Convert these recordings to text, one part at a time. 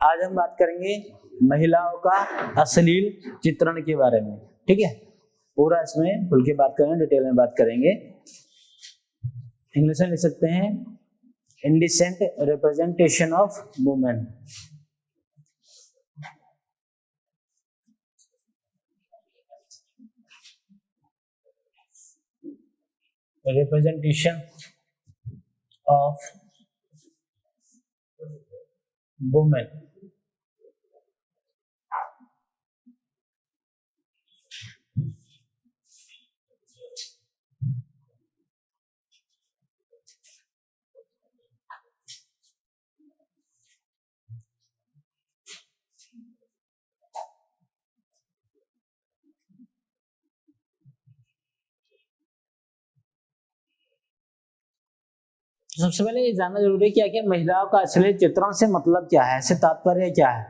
आज हम बात करेंगे महिलाओं का अश्लील चित्रण के बारे में। ठीक है, पूरा इसमें खुल के बात करेंगे, डिटेल में बात करेंगे। इंग्लिश में लिख सकते हैं indecent representation of women. Representation of women. सबसे पहले ये जानना जरूरी है कि आखिर महिलाओं का अश्लील चित्रण से मतलब क्या है, इससे तात्पर्य क्या है,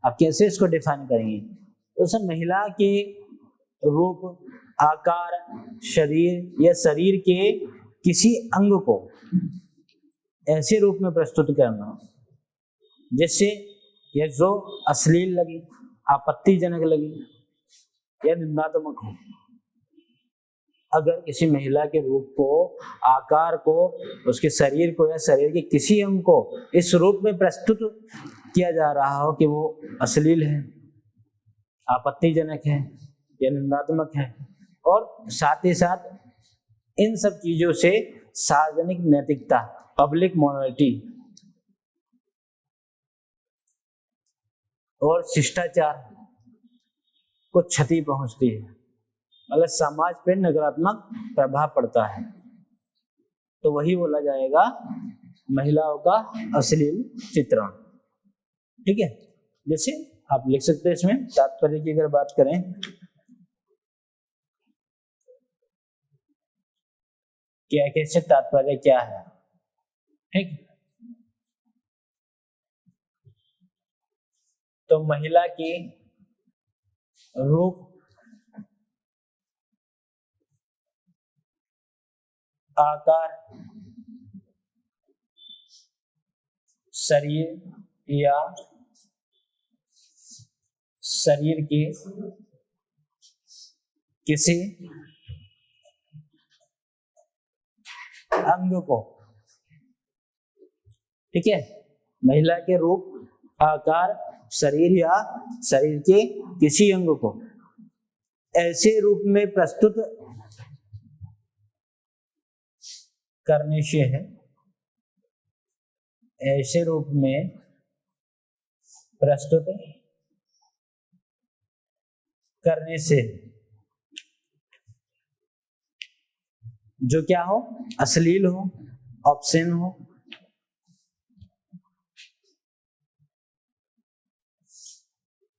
आप कैसे इसको डिफाइन करेंगे। तो सर, महिला के रूप, आकार, शरीर या शरीर के किसी अंग को ऐसे रूप में प्रस्तुत करना जिससे यह जो अश्लील लगे, आपत्तिजनक लगे या निंदात्मक हो। अगर किसी महिला के रूप को, आकार को, उसके शरीर को या शरीर के किसी अंग को इस रूप में प्रस्तुत किया जा रहा हो कि वो अश्लील है, आपत्तिजनक है या निंदात्मक है, और साथ ही साथ इन सब चीजों से सार्वजनिक नैतिकता, पब्लिक मोरालिटी और शिष्टाचार को क्षति पहुंचती है, मतलब समाज पे नकारात्मक प्रभाव पड़ता है, तो वही बोला जाएगा महिलाओं का अश्लील चित्रण। ठीक है, जैसे आप लिख सकते हैं इसमें तात्पर्य की अगर बात करें, क्या कैसे तात्पर्य क्या है। ठीक, तो महिला की रूप, आकार, शरीर या शरीर के किसी अंग को, ठीक है, महिला के रूप, आकार, शरीर या शरीर के किसी अंग को ऐसे रूप में प्रस्तुत करने से है, ऐसे रूप में प्रस्तुत करने से जो क्या हो, अश्लील हो, ऑब्सेन हो,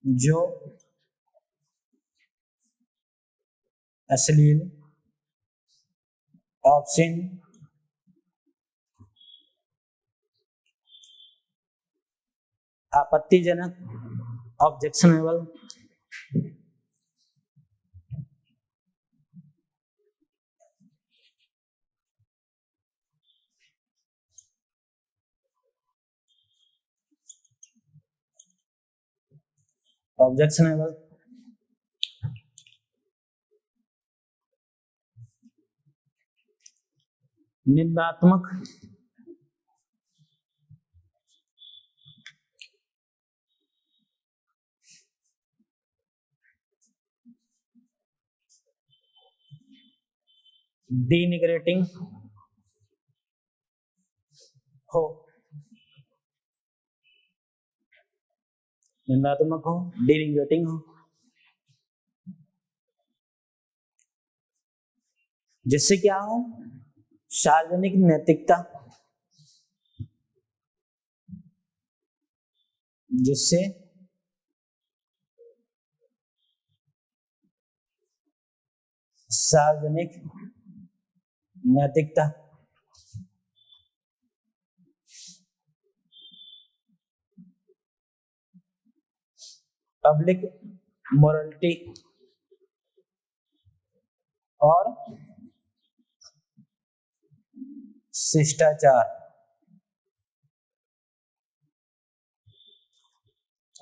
जो अश्लील, ऑब्सेन, आपत्तिजनक, ऑब्जेक्शनेबल, ऑब्जेक्शनेबल, निंदात्मक, डिनिग्रेटिंग हो, निंदात्मक हो, डिनिग्रेटिंग हो, जिससे क्या हो, सार्वजनिक नैतिकता, जिससे सार्वजनिक नैतिकता, पब्लिक मोरालिटी और शिष्टाचार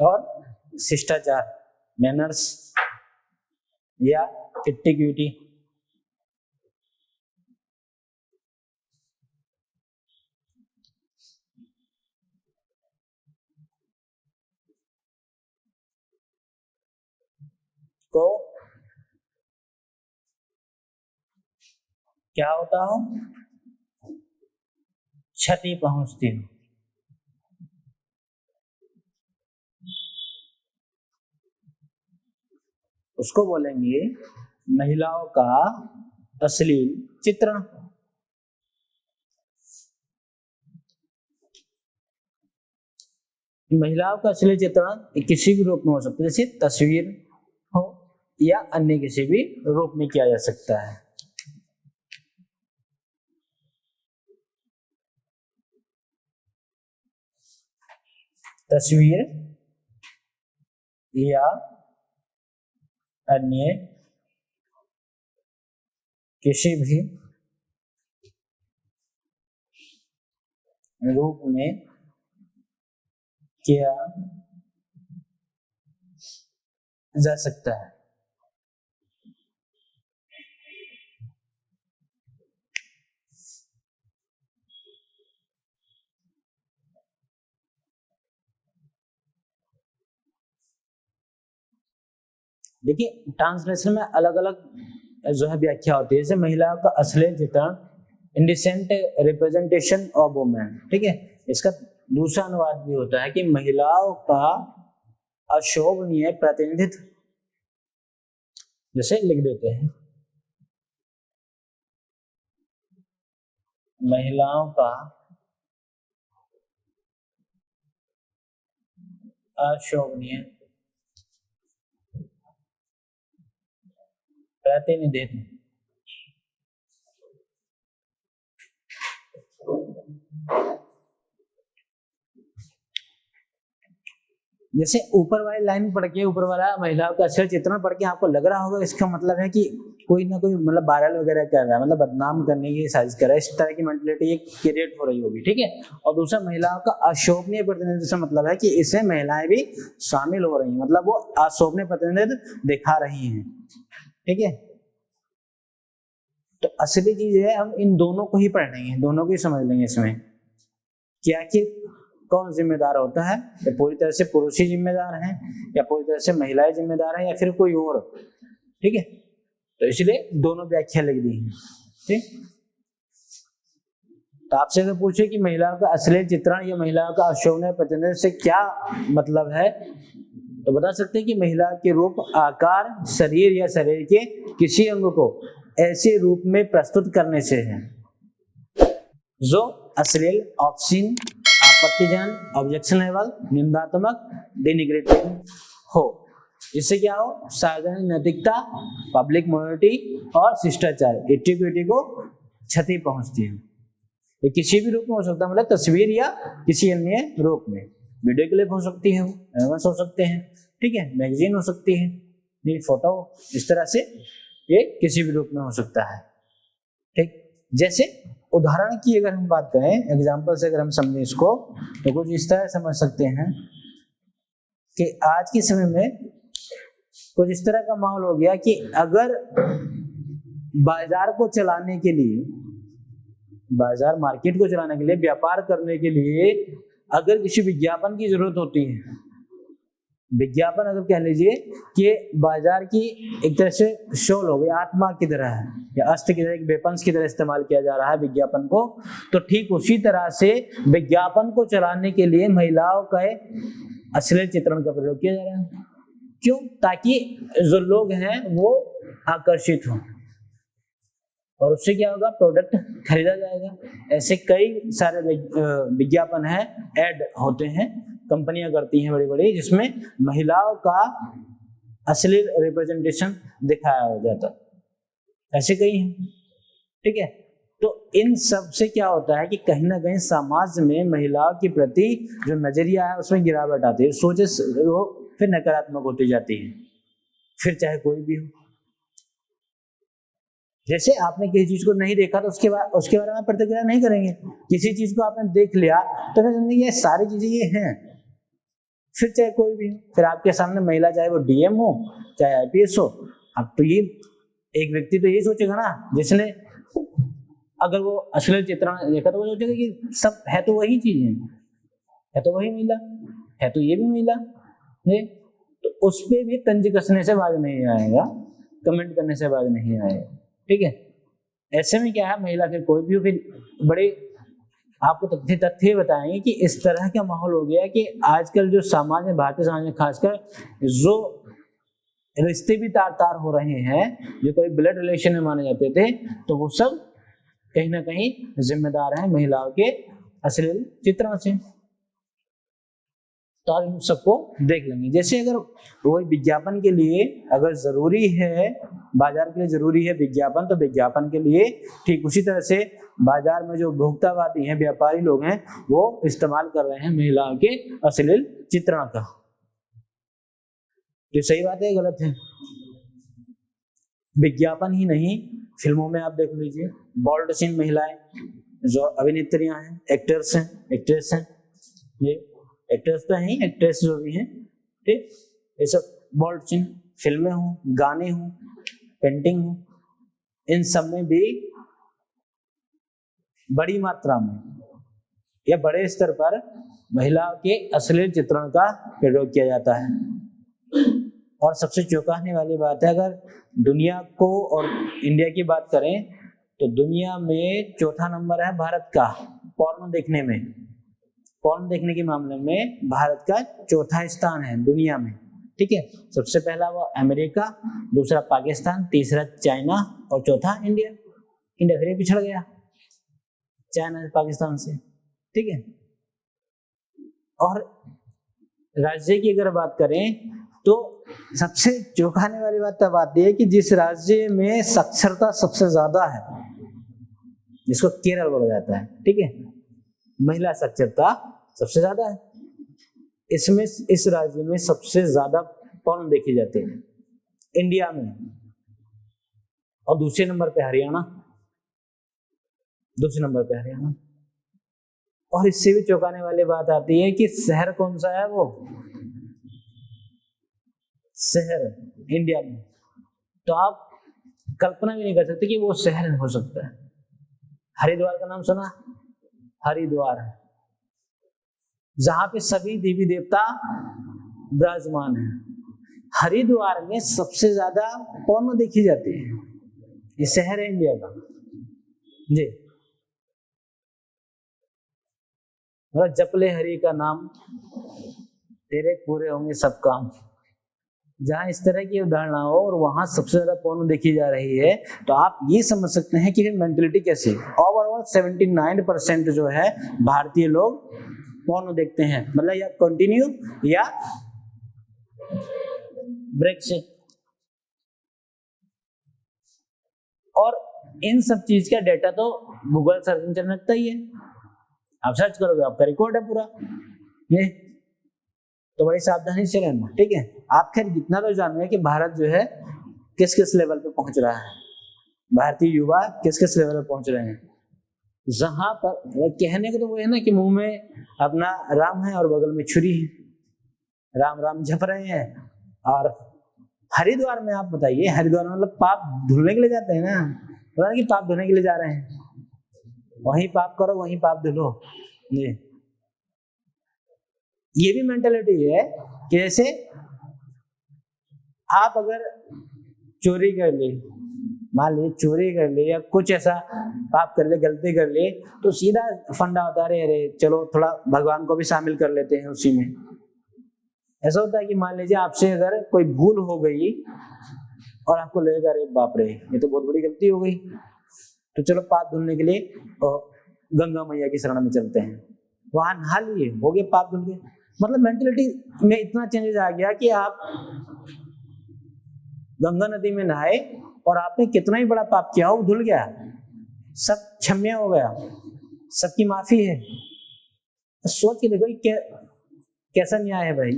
और शिष्टाचार, मैनर्स या इटिक्विटी। को क्या होता हो, क्षति पहुंचती हो। उसको बोलेंगे महिलाओं का अश्लील चित्रण। महिलाओं का अश्लील चित्रण किसी भी रूप में हो सकता है, जैसे तस्वीर हो या अन्य किसी भी रूप में किया जा सकता है। तस्वीर या अन्य किसी भी रूप में किया जा सकता है। देखिए ट्रांसलेशन में अलग अलग जो है व्याख्या होती है, जैसे महिलाओं का अश्लील चित्रण, इंडिसेंट रिप्रेजेंटेशन ऑफ वुमेन। ठीक है, इसका दूसरा अनुवाद भी होता है कि महिलाओं का अशोभनीय प्रतिनिधित्व, जैसे लिख देते हैं महिलाओं का अशोभनीय प्रतिनिधित्व। जैसे ऊपर वाली लाइन पढ़ के, ऊपर वाला महिलाओं का अश्लील चित्रण पढ़ के आपको लग रहा होगा इसका मतलब है कि कोई ना कोई मतलब वायरल वगैरह कर रहा है, मतलब बदनाम करने की साजिश कर रहा है, इस तरह की मेंटलिटी क्रिएट हो रही होगी। ठीक है, और दूसरा महिलाओं का अशोभनीय प्रतिनिधित्व से मतलब है कि इसमें महिलाएं भी शामिल हो रही हैं, मतलब वो अशोभनीय प्रतिनिधित्व दिखा रही हैं। ठीक है, तो असली चीज है हम इन दोनों को ही पढ़ लेंगे, दोनों को ही समझ लेंगे। इसमें क्या कि कौन जिम्मेदार होता है, या पूरी तरह से पुरुष ही जिम्मेदार हैं, या पूरी तरह से महिलाएं जिम्मेदार हैं, या फिर कोई और। ठीक है, तो इसलिए दोनों व्याख्या लिख दी है। ठीक, तो आपसे अगर पूछे कि महिलाओं का अश्लील चित्रण या महिलाओं का अशोभनीय प्रतिनिधित्व से क्या मतलब है, तो बता सकते हैं कि महिला के रूप, आकार, शरीर या शरीर के किसी अंग को ऐसे रूप में प्रस्तुत करने से है जो अश्लील, ऑब्सीन, आपत्तिजनक, ऑब्जेक्शनेबल, निंदात्मक, डिनिग्रेटिंग हो, जिससे क्या हो, सार्वजनिक नैतिकता, पब्लिक मोरालिटी और शिष्टाचार, इक्विटी को क्षति पहुंचती है। ये किसी भी रूप में हो सकता है, मतलब तस्वीर या किसी अन्य रूप में। वीडियो क्लिप हो सकती है, एल्बम्स हो सकते हैं, ठीक है, मैगजीन हो सकती है, ये फोटो, इस तरह से ये किसी भी रूप में हो सकता है। ठीक, जैसे उदाहरण की अगर हम बात करें, एग्जाम्पल से अगर हम समझें इसको, तो कुछ इस तरह समझ सकते हैं कि आज के समय में कुछ इस तरह का माहौल हो गया कि अगर बाजार को चलाने के लिए, बाजार मार्केट को चलाने के लिए, व्यापार करने के लिए अगर किसी विज्ञापन की जरूरत होती है, विज्ञापन अगर कह लीजिए कि बाजार की एक तरह से शोल हो गई, आत्मा की तरह है या अस्त्र की तरह, एक वेपन्स की तरह इस्तेमाल किया जा रहा है विज्ञापन को, तो ठीक उसी तरह से विज्ञापन को चलाने के लिए महिलाओं का अश्लील चित्रण का प्रयोग किया जा रहा है। क्यों? ताकि जो लोग हैं वो आकर्षित हों और उससे क्या होगा, प्रोडक्ट खरीदा जाएगा। ऐसे कई सारे विज्ञापन हैं, ऐड होते हैं, कंपनियां करती हैं बड़ी बड़ी, जिसमें महिलाओं का अश्लील रिप्रेजेंटेशन दिखाया जाता है, ऐसे कई हैं। ठीक है, तो इन सब से क्या होता है कि कहीं ना कहीं समाज में महिलाओं के प्रति जो नजरिया है उसमें गिरावट आती है, सोचे वो फिर नकारात्मक होती जाती है, फिर चाहे कोई भी हो। जैसे आपने किसी चीज को नहीं देखा तो उसके बारे में प्रतिक्रिया नहीं करेंगे, किसी चीज को आपने देख लिया तो फिर ये सारी चीजें ये हैं, फिर चाहे कोई भी हो, फिर आपके सामने महिला, चाहे वो डीएम हो चाहे आईपीएस हो, अब तो ये एक व्यक्ति तो यही सोचेगा ना, जिसने अगर वो अश्लील चित्रण देखा तो वो सोचेगा कि सब है तो वही चीज है तो वही महिला है, तो ये भी महिला है, तो उस पे भी तंज कसने से बाज नहीं आएगा, कमेंट करने से बाज नहीं आएगा। ठीक है, ऐसे में क्या है, महिला फिर कोई भी हो, फिर बड़े आपको तथ्य बताएंगे कि इस तरह का माहौल हो गया कि आजकल जो समाज में, भारतीय समाज में खासकर, जो रिश्ते भी तार तार हो रहे हैं, जो कभी ब्लड रिलेशन में माने जाते थे, तो वो सब कहीं ना कहीं जिम्मेदार हैं महिलाओं के अश्लील चित्रण से। तो आप इन सबको देख लेंगे। जैसे अगर कोई विज्ञापन के लिए अगर जरूरी है, बाजार के लिए जरूरी है विज्ञापन, तो विज्ञापन के लिए ठीक उसी तरह से बाजार में जो उपभोक्तावादी हैं, व्यापारी लोग हैं, वो इस्तेमाल कर रहे हैं महिलाओं के अश्लील चित्रण का। ये सही बात है, गलत है? विज्ञापन ही नहीं, फिल्मों में आप देख लीजिए, बॉल्ड सीन महिलाएं जो अभिनेत्रियां हैं, एक्टर्स हैं, एक्ट्रेस हैं, ये एक्टर्स तो हैं, एक्ट्रेस जो भी हैं, ठीक, ये सब बॉल्ड सीन, फिल्में हों, गाने हों, पेंटिंग हो, इन सब में भी बड़ी मात्रा में या बड़े स्तर पर महिलाओं के अश्लील चित्रण का प्रयोग किया जाता है। और सबसे चौंकाने वाली बात है, अगर दुनिया को और इंडिया की बात करें तो दुनिया में चौथा नंबर है भारत का पोर्नो देखने में। पोर्नो देखने के मामले में भारत का चौथा स्थान है दुनिया में। ठीक है, सबसे पहला वो अमेरिका, दूसरा पाकिस्तान, तीसरा चाइना और चौथा इंडिया। इंडिया फिर पिछड़ गया चाइना पाकिस्तान से। ठीक है, और राज्य की अगर बात करें तो सबसे चौंकाने वाली बात तब आती है कि जिस राज्य में साक्षरता सबसे ज्यादा है, जिसको केरल बोला जाता है, ठीक है, महिला साक्षरता सबसे ज्यादा है, इसमें इस राज्य में सबसे ज्यादा पोर्न देखे जाते हैं इंडिया में। और दूसरे नंबर पे हरियाणा, दूसरे नंबर पे हरियाणा। और इससे भी चौंकाने वाली बात आती है कि शहर कौन सा है, वो शहर इंडिया में, तो आप कल्पना भी नहीं कर सकते कि वो शहर हो सकता है। हरिद्वार का नाम सुना? हरिद्वार, जहां पे सभी देवी देवता विराजमान हैं, हरिद्वार में सबसे ज्यादा पोर्नो देखी जाती है। ये शहर है इंडिया का जी। मतलब जपले हरि का नाम, तेरे पूरे होंगे सब काम। जहां इस तरह की उदाहरण हो और वहां सबसे ज्यादा पोर्नो देखी जा रही है, तो आप ये समझ सकते हैं कि मेंटलिटी कैसी। ओवरऑल 79% जो है भारतीय लोग पोर्नो देखते हैं, मतलब या कंटिन्यू या ब्रेक से। और इन सब चीज का डेटा तो गूगल सर्च इंजन रखता ही है, आप सर्च करोगे आपका रिकॉर्ड है पूरा ये। तो बड़ी सावधानी से रहना। ठीक है, आप खैर जितना तो जानिए कि भारत जो है किस किस लेवल पे पहुंच रहा है, भारतीय युवा किस किस लेवल पे पहुंच रहे हैं। जहां पर कहने को तो वो है ना कि मुंह में अपना राम है और बगल में छुरी है, राम राम जप रहे हैं। और हरिद्वार में आप बताइए, हरिद्वार में मतलब पाप धुलने के लिए जाते हैं ना, पता कि पाप धुलने के लिए जा रहे हैं, वहीं पाप करो वहीं पाप धुलो। ये भी मेंटालिटी है कि जैसे आप अगर चोरी कर ले, मान लीजिए चोरी कर ले या कुछ ऐसा पाप कर ले, गलती कर ले, तो सीधा फंडा होता है, अरे चलो थोड़ा भगवान को भी शामिल कर लेते हैं उसी में। ऐसा होता है कि मान लीजिए आपसे अगर कोई भूल हो गई और आपको लगेगा अरे बाप रे ये तो बहुत बड़ी गलती हो गई, तो चलो पाप धुलने के लिए गंगा मैया की शरण में चलते हैं, वहां नहा लिए, हो गए पाप धुल गए। मतलब मेंटलिटी में इतना चेंजेस आ गया कि आप गंगा नदी में नहाए और आपने कितना ही बड़ा पाप किया हो वो धुल गया, सब क्षम्य हो गया, सबकी माफी है। तो सोच के देखो कि कैसा न्याय है भाई।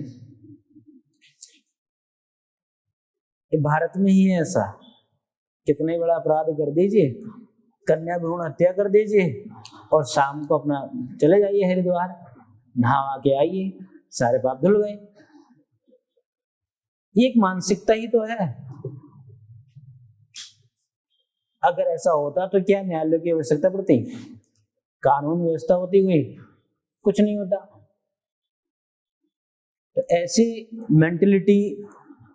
ये भारत में ही है ऐसा, कितना ही बड़ा अपराध कर दीजिए, कन्या भ्रूण हत्या कर दीजिए और शाम को अपना चले जाइए हरिद्वार, नहा के आइए, सारे पाप धुल गए। ये एक मानसिकता ही तो है। अगर ऐसा होता तो क्या न्यायालय की आवश्यकता पड़ती, कानून व्यवस्था होती हुई, कुछ नहीं होता। तो ऐसी मेंटलिटी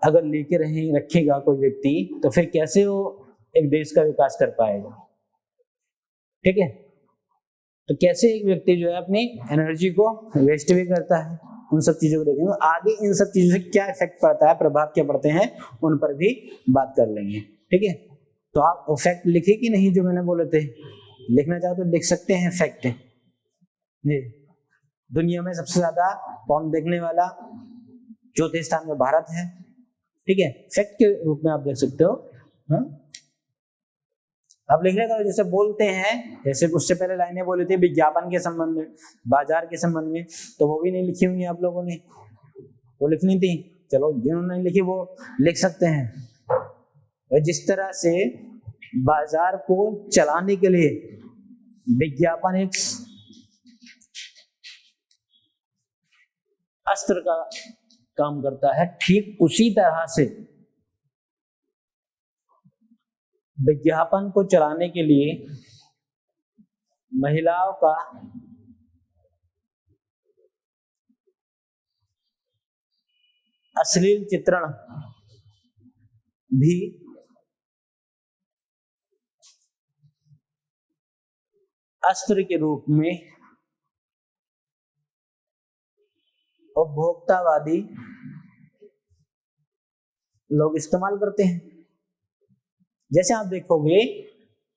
अगर लेके रखेगा कोई व्यक्ति, तो फिर कैसे वो एक देश का विकास कर पाएगा? ठीक है, तो कैसे एक व्यक्ति जो है अपनी एनर्जी को वेस्ट भी करता है, उन सब चीजों को देखेंगे। आगे इन सब चीजों से क्या इफेक्ट पड़ता है, प्रभाव क्या पड़ते हैं, उन पर भी बात कर लेंगे। ठीक है, तो आप फैक्ट लिखे कि नहीं जो मैंने बोले थे? लिखना चाहो तो लिख सकते हैं फैक्ट। ये दुनिया में सबसे ज्यादा पॉर्न देखने वाला चौथे स्थान में भारत है। ठीक है, फैक्ट के रूप में आप देख सकते हो। हाँ? आप लिखने का जैसे बोलते हैं, जैसे उससे पहले लाइनें बोली थी विज्ञापन के संबंध में, बाजार के संबंध में, तो वो भी नहीं लिखी होंगी आप लोगों ने, वो लिखनी थी। चलो जिन्होंने नहीं लिखी वो लिख सकते हैं। जिस तरह से बाजार को चलाने के लिए विज्ञापन एक अस्त्र का काम करता है, ठीक उसी तरह से विज्ञापन को चलाने के लिए महिलाओं का अश्लील चित्रण भी अस्त्र के रूप में उपभोक्तावादी लोग इस्तेमाल करते हैं। जैसे आप देखोगे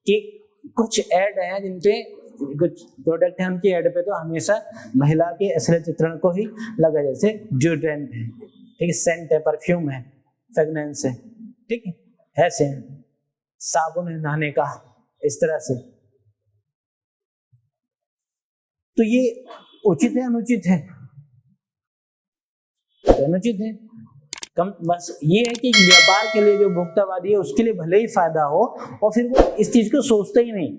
कि कुछ ऐड हैं जिनपे, कुछ प्रोडक्ट है उनकी ऐड पे तो हमेशा महिला के अश्लील चित्रण को ही लगा, जैसे डिओड्रेंट है, ठीक है, सेंट है, परफ्यूम है, फ्रेगनेंस है, ठीक है, ऐसे हैं, साबुन है नहाने का, इस तरह से। तो ये उचित है अनुचित है? अनुचित है। कम बस ये है कि व्यापार के लिए जो भोक्तावादी है उसके लिए भले ही फायदा हो, और फिर वो इस चीज को सोचते ही नहीं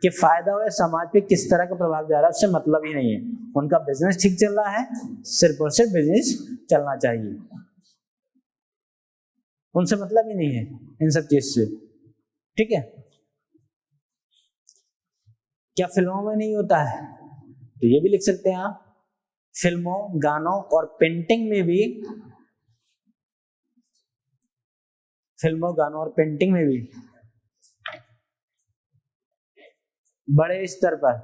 कि फायदा हो या समाज पे किस तरह का प्रभाव जा रहा है, उससे मतलब ही नहीं है। उनका बिजनेस ठीक चल रहा है, सिर्फ और सिर्फ बिजनेस चलना चाहिए, उनसे मतलब ही नहीं है इन सब चीज से। ठीक है, क्या फिल्मों में नहीं होता है? तो ये भी लिख सकते हैं आप, फिल्मों, गानों और पेंटिंग में भी, फिल्मों, गानों और पेंटिंग में भी बड़े स्तर पर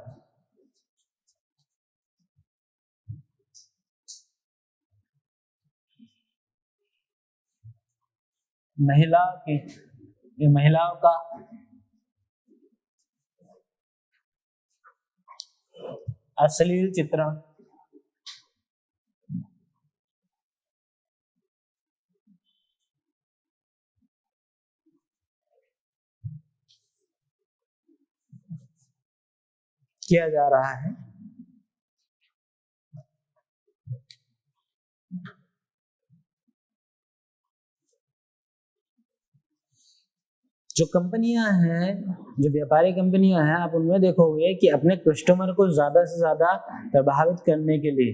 महिलाओं का अश्लील चित्रण किया जा रहा है। जो कंपनियां हैं, जो व्यापारिक कंपनियां हैं, आप उनमें देखोगे कि अपने कस्टमर को ज्यादा से ज्यादा प्रभावित करने के लिए,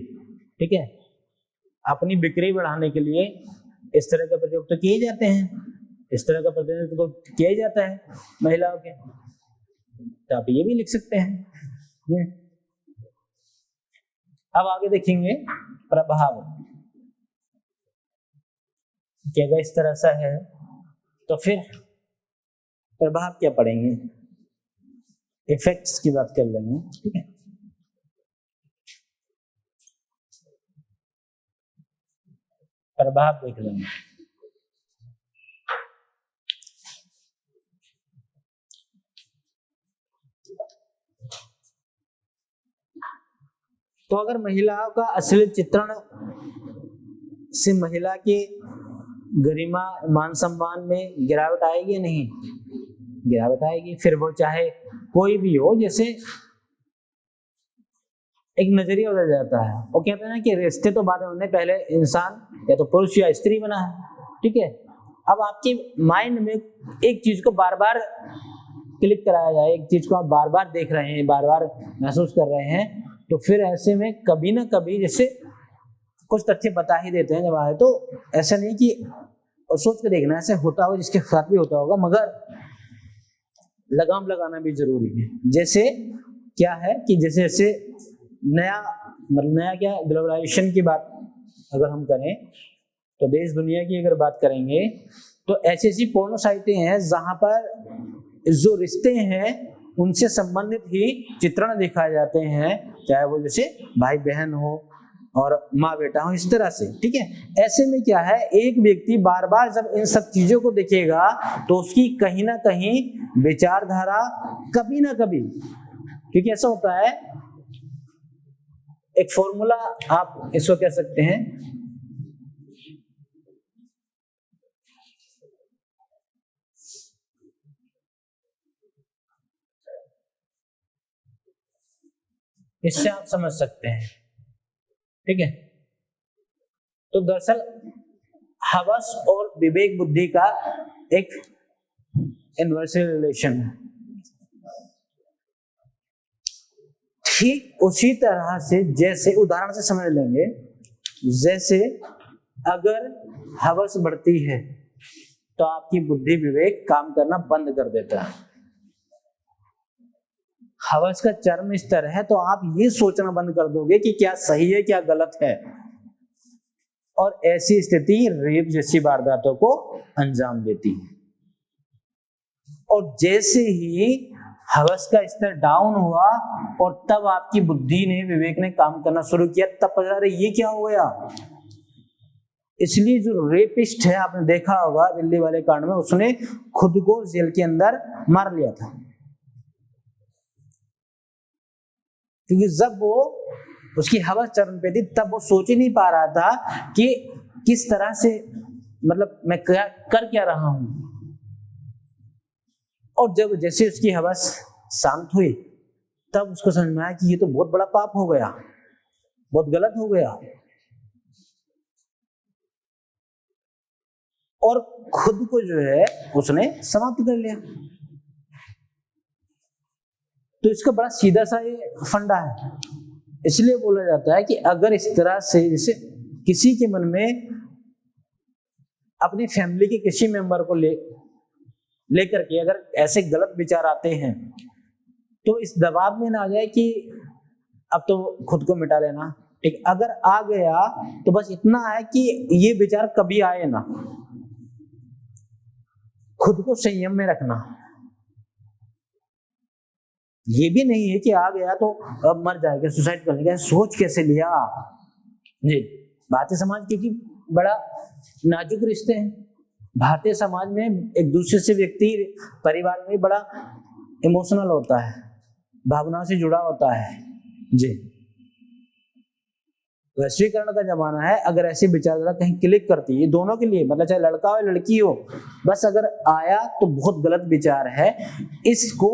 ठीक है, अपनी बिक्री बढ़ाने के लिए इस तरह के प्रयोग तो किए जाते हैं, इस तरह का प्रतिनिधित्व किया जाता है महिलाओं के। तो आप ये भी लिख सकते हैं। अब आगे देखेंगे प्रभाव, कि अगर इस तरह से है तो फिर प्रभाव क्या पड़ेंगे, इफेक्ट्स की बात कर लेंगे। ठीक है, प्रभाव देख लेंगे। तो अगर महिलाओं का अश्लील चित्रण से महिला के गरिमा, मान सम्मान में गिरावट आएगी या नहीं? गिरावट आएगी। फिर वो चाहे कोई भी हो, जैसे एक नजरिया बदल जाता है। वो कहते हैं ना कि रिश्ते तो बाद में होने, पहले इंसान या तो पुरुष या स्त्री बना है। ठीक है, अब आपके माइंड में एक चीज को बार बार क्लिक कराया जाए, एक चीज को आप बार बार देख रहे हैं, बार बार महसूस कर रहे हैं, तो फिर ऐसे में कभी ना कभी जैसे कुछ तथ्य बता ही देते हैं जब आए, तो ऐसा नहीं कि सोच के देखना ऐसे होता होगा, जिसके साथ भी होता होगा, मगर लगाम लगाना भी जरूरी है। जैसे क्या है कि जैसे जैसे नया क्या ग्लोबलाइजेशन की बात अगर हम करें, तो देश दुनिया की अगर बात करेंगे, तो ऐसी ऐसी पोर्नो साइटें हैं जहां पर जो रिश्ते हैं उनसे संबंधित ही चित्रण दिखाए जाते हैं, चाहे वो जैसे भाई बहन हो और माँ बेटा हो, इस तरह से। ठीक है, ऐसे में क्या है, एक व्यक्ति बार बार जब इन सब चीजों को देखेगा तो उसकी कहीं ना कहीं विचारधारा कभी ना कभी, क्योंकि ऐसा होता है, एक फॉर्मूला आप इसको कह सकते हैं, इससे आप समझ सकते हैं। ठीक है, तो दरअसल हवस और विवेक बुद्धि का एक इनवर्सल रिलेशन है। ठीक उसी तरह से, जैसे उदाहरण से समझ लेंगे, जैसे अगर हवस बढ़ती है तो आपकी बुद्धि विवेक काम करना बंद कर देता है। हवस का चरम स्तर है तो आप ये सोचना बंद कर दोगे कि क्या सही है क्या गलत है, और ऐसी स्थिति रेप जैसी वारदातों को अंजाम देती है। और जैसे ही हवस का स्तर डाउन हुआ और तब आपकी बुद्धि ने, विवेक ने काम करना शुरू किया, तब पता चला ये क्या हो गया। इसलिए जो रेपिस्ट है, आपने देखा होगा दिल्ली वाले कांड में, उसने खुद को जेल के अंदर मार लिया था, क्योंकि जब वो उसकी हवस चरम पे थी तब वो सोच ही नहीं पा रहा था कि किस तरह से, मतलब मैं कर क्या रहा हूं। और जब जैसे उसकी हवस शांत हुई तब उसको समझ में आया कि ये तो बहुत बड़ा पाप हो गया, बहुत गलत हो गया, और खुद को जो है उसने समाप्त कर लिया। तो इसका बड़ा सीधा सा ये फंडा है। इसलिए बोला जाता है कि अगर इस तरह से, जैसे किसी के मन में अपनी फैमिली के किसी मेंबर को लेकर के अगर ऐसे गलत विचार आते हैं, तो इस दबाव में ना आ जाए कि अब तो खुद को मिटा लेना। ठीक, अगर आ गया तो बस इतना है कि ये विचार कभी आए ना, खुद को संयम में रखना। ये भी नहीं है कि आ गया तो अब मर जाएगा, सुसाइड कर लेगा, सोच कैसे लिया जी। भारतीय समाज क्योंकि बड़ा नाजुक रिश्ते हैं, भारतीय समाज में एक दूसरे से व्यक्ति परिवार में बड़ा इमोशनल होता है, भावनाओं से जुड़ा होता है जी। वैश्वीकरण का जमाना है, अगर ऐसी विचारधारा कहीं क्लिक करती है, दोनों के लिए, मतलब चाहे लड़का हो लड़की हो, बस अगर आया तो बहुत गलत विचार है, इसको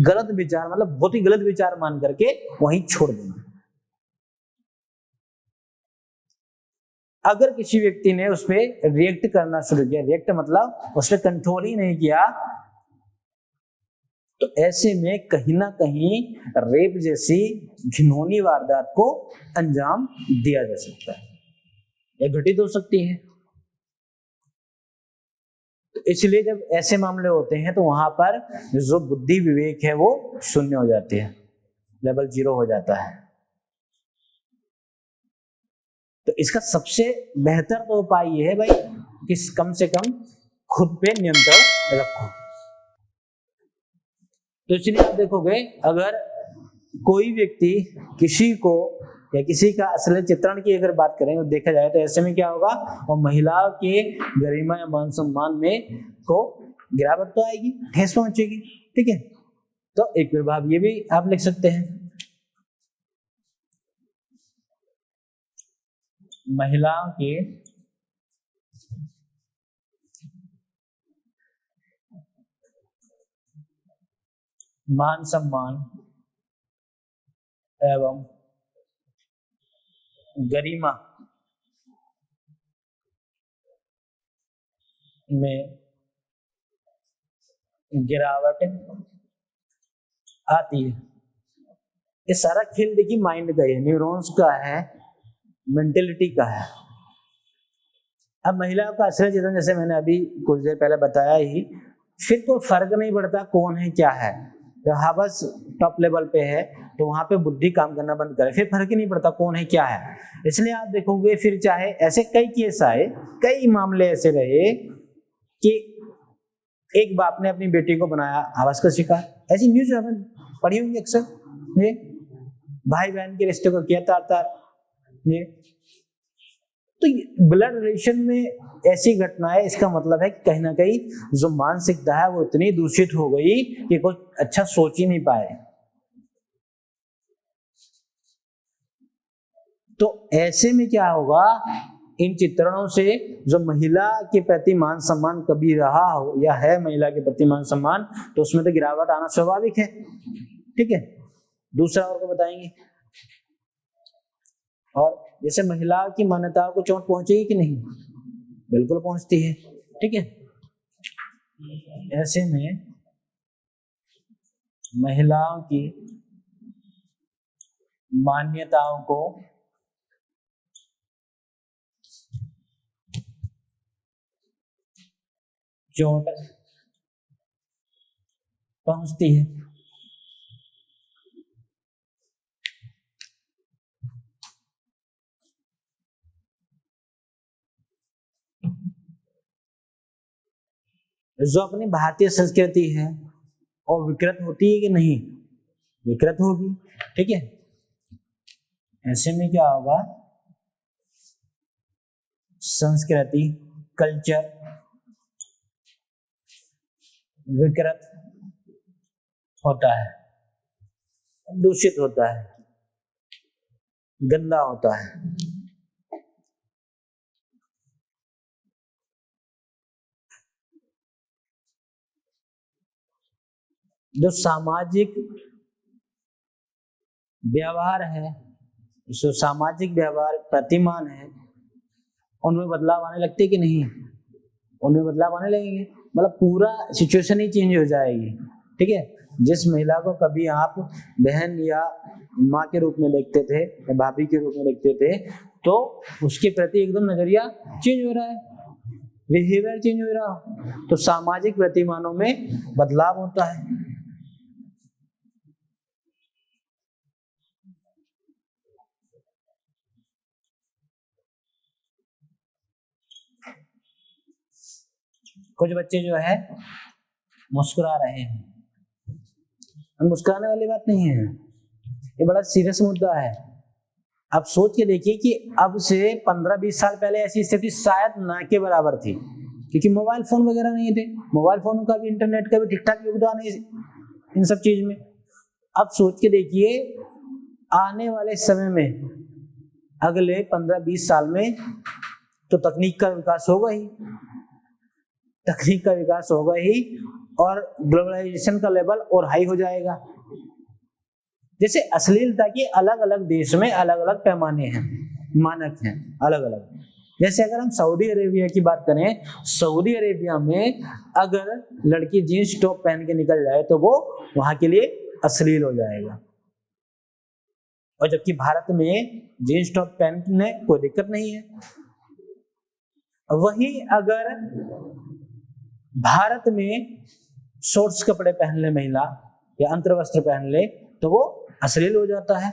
गलत विचार मतलब बहुत ही गलत विचार मान करके वहीं छोड़ देना। अगर किसी व्यक्ति ने उस पर रिएक्ट करना शुरू किया, रिएक्ट मतलब उस पर कंट्रोल ही नहीं किया, तो ऐसे में कहीं ना कहीं रेप जैसी घिनौनी वारदात को अंजाम दिया जा सकता है या घटित हो सकती है। तो इसलिए जब ऐसे मामले होते हैं तो वहां पर जो बुद्धि विवेक है वो शून्य हो जाते हैं, लेवल 0 हो जाता है। तो इसका सबसे बेहतर तो उपाय ये है भाई कि कम से कम खुद पे नियंत्रण रखो। तो इसलिए आप देखोगे, अगर कोई व्यक्ति किसी को या किसी का असली चित्रण की अगर बात करें तो देखा जाए, तो ऐसे में क्या होगा, और महिलाओं के गरिमा या मान सम्मान में को गिरावट तो आएगी, ठेस पहुंचेगी। ठीक है, तो एक प्रभाव ये भी आप लिख सकते हैं, महिलाओं के मान सम्मान एवं गरिमा में गिरावट आती है। ये सारा खेल देखिए माइंड का है, न्यूरॉन्स का है, मेंटेलिटी का है। अब महिलाओं का असली चित्रण जैसे मैंने अभी कुछ देर पहले बताया ही, फिर कोई फर्क नहीं पड़ता कौन है क्या है। जब हवस टॉप लेवल पे है तो वहां पे बुद्धि काम करना बंद करे, फिर फर्क ही नहीं पड़ता कौन है क्या है। इसलिए आप देखोगे फिर चाहे ऐसे कई केस आए, कई मामले ऐसे रहे कि एक बाप ने अपनी बेटी को बनाया हवस का शिकार। ऐसी न्यूज आपने पढ़ी होंगी अक्सर। ये भाई बहन के रिश्ते को किया तार तार। ये तो ब्लड रिलेशन में ऐसी घटनाएं, इसका मतलब है कि कहीं ना कहीं जो मानसिकता है वो इतनी दूषित हो गई कि कुछ अच्छा सोच ही नहीं पाए। तो ऐसे में क्या होगा, इन चित्रणों से जो महिला के प्रति मान सम्मान कभी रहा हो या है महिला के प्रति मान सम्मान, तो उसमें तो गिरावट आना स्वाभाविक है। ठीक है, दूसरा और को बताएंगे। और जैसे महिलाओं की मान्यताओं को चोट पहुंचेगी कि नहीं? बिल्कुल पहुंचती है। ठीक है, ऐसे में महिलाओं की मान्यताओं को चोट पहुंचती है। जो अपनी भारतीय संस्कृति है और विकृत होती है कि नहीं? विकृत होगी। ठीक है, ऐसे में क्या होगा, संस्कृति कल्चर विकृत होता है, दूषित होता है, गंदा होता है। जो सामाजिक व्यवहार है, जो सामाजिक व्यवहार प्रतिमान है, उनमें बदलाव आने लगते कि नहीं? उनमें बदलाव आने लगेंगे, मतलब पूरा सिचुएशन ही चेंज हो जाएगी। ठीक है, जिस महिला को कभी आप बहन या माँ के रूप में देखते थे या भाभी के रूप में देखते थे, तो उसके प्रति एकदम नजरिया चेंज हो रहा है, बिहेवियर चेंज हो रहा है। तो सामाजिक प्रतिमानों में बदलाव होता है। कुछ बच्चे जो है मुस्कुरा रहे हैं, मुस्कुराने वाली बात नहीं है, ये बड़ा सीरियस मुद्दा है। आप सोच के देखिए कि अब से 15-20 साल पहले ऐसी स्थिति शायद ना के बराबर थी, क्योंकि मोबाइल फोन वगैरह नहीं थे। मोबाइल फोन का भी, इंटरनेट का भी ठीक ठाक योगदान है इन सब चीज में। अब सोच के देखिए, आने वाले समय में, अगले 15-20 साल में तो तकनीक का विकास होगा ही, तकनीक का विकास होगा ही, और ग्लोबलाइजेशन का लेवल और हाई हो जाएगा। जैसे अश्लीलता के अलग अलग देश में अलग अलग पैमाने हैं, मानक हैं अलग अलग। जैसे अगर हम सऊदी अरेबिया की बात करें, सऊदी अरेबिया में अगर लड़की जींस टॉप पहन के निकल जाए तो वो वहां के लिए अश्लील हो जाएगा, और जबकि भारत में जींस टॉप पहनने कोई दिक्कत नहीं है। वही अगर भारत में शॉर्ट्स कपड़े पहन ले महिला या अंतर्वस्त्र पहन ले तो वो अश्लील हो जाता है।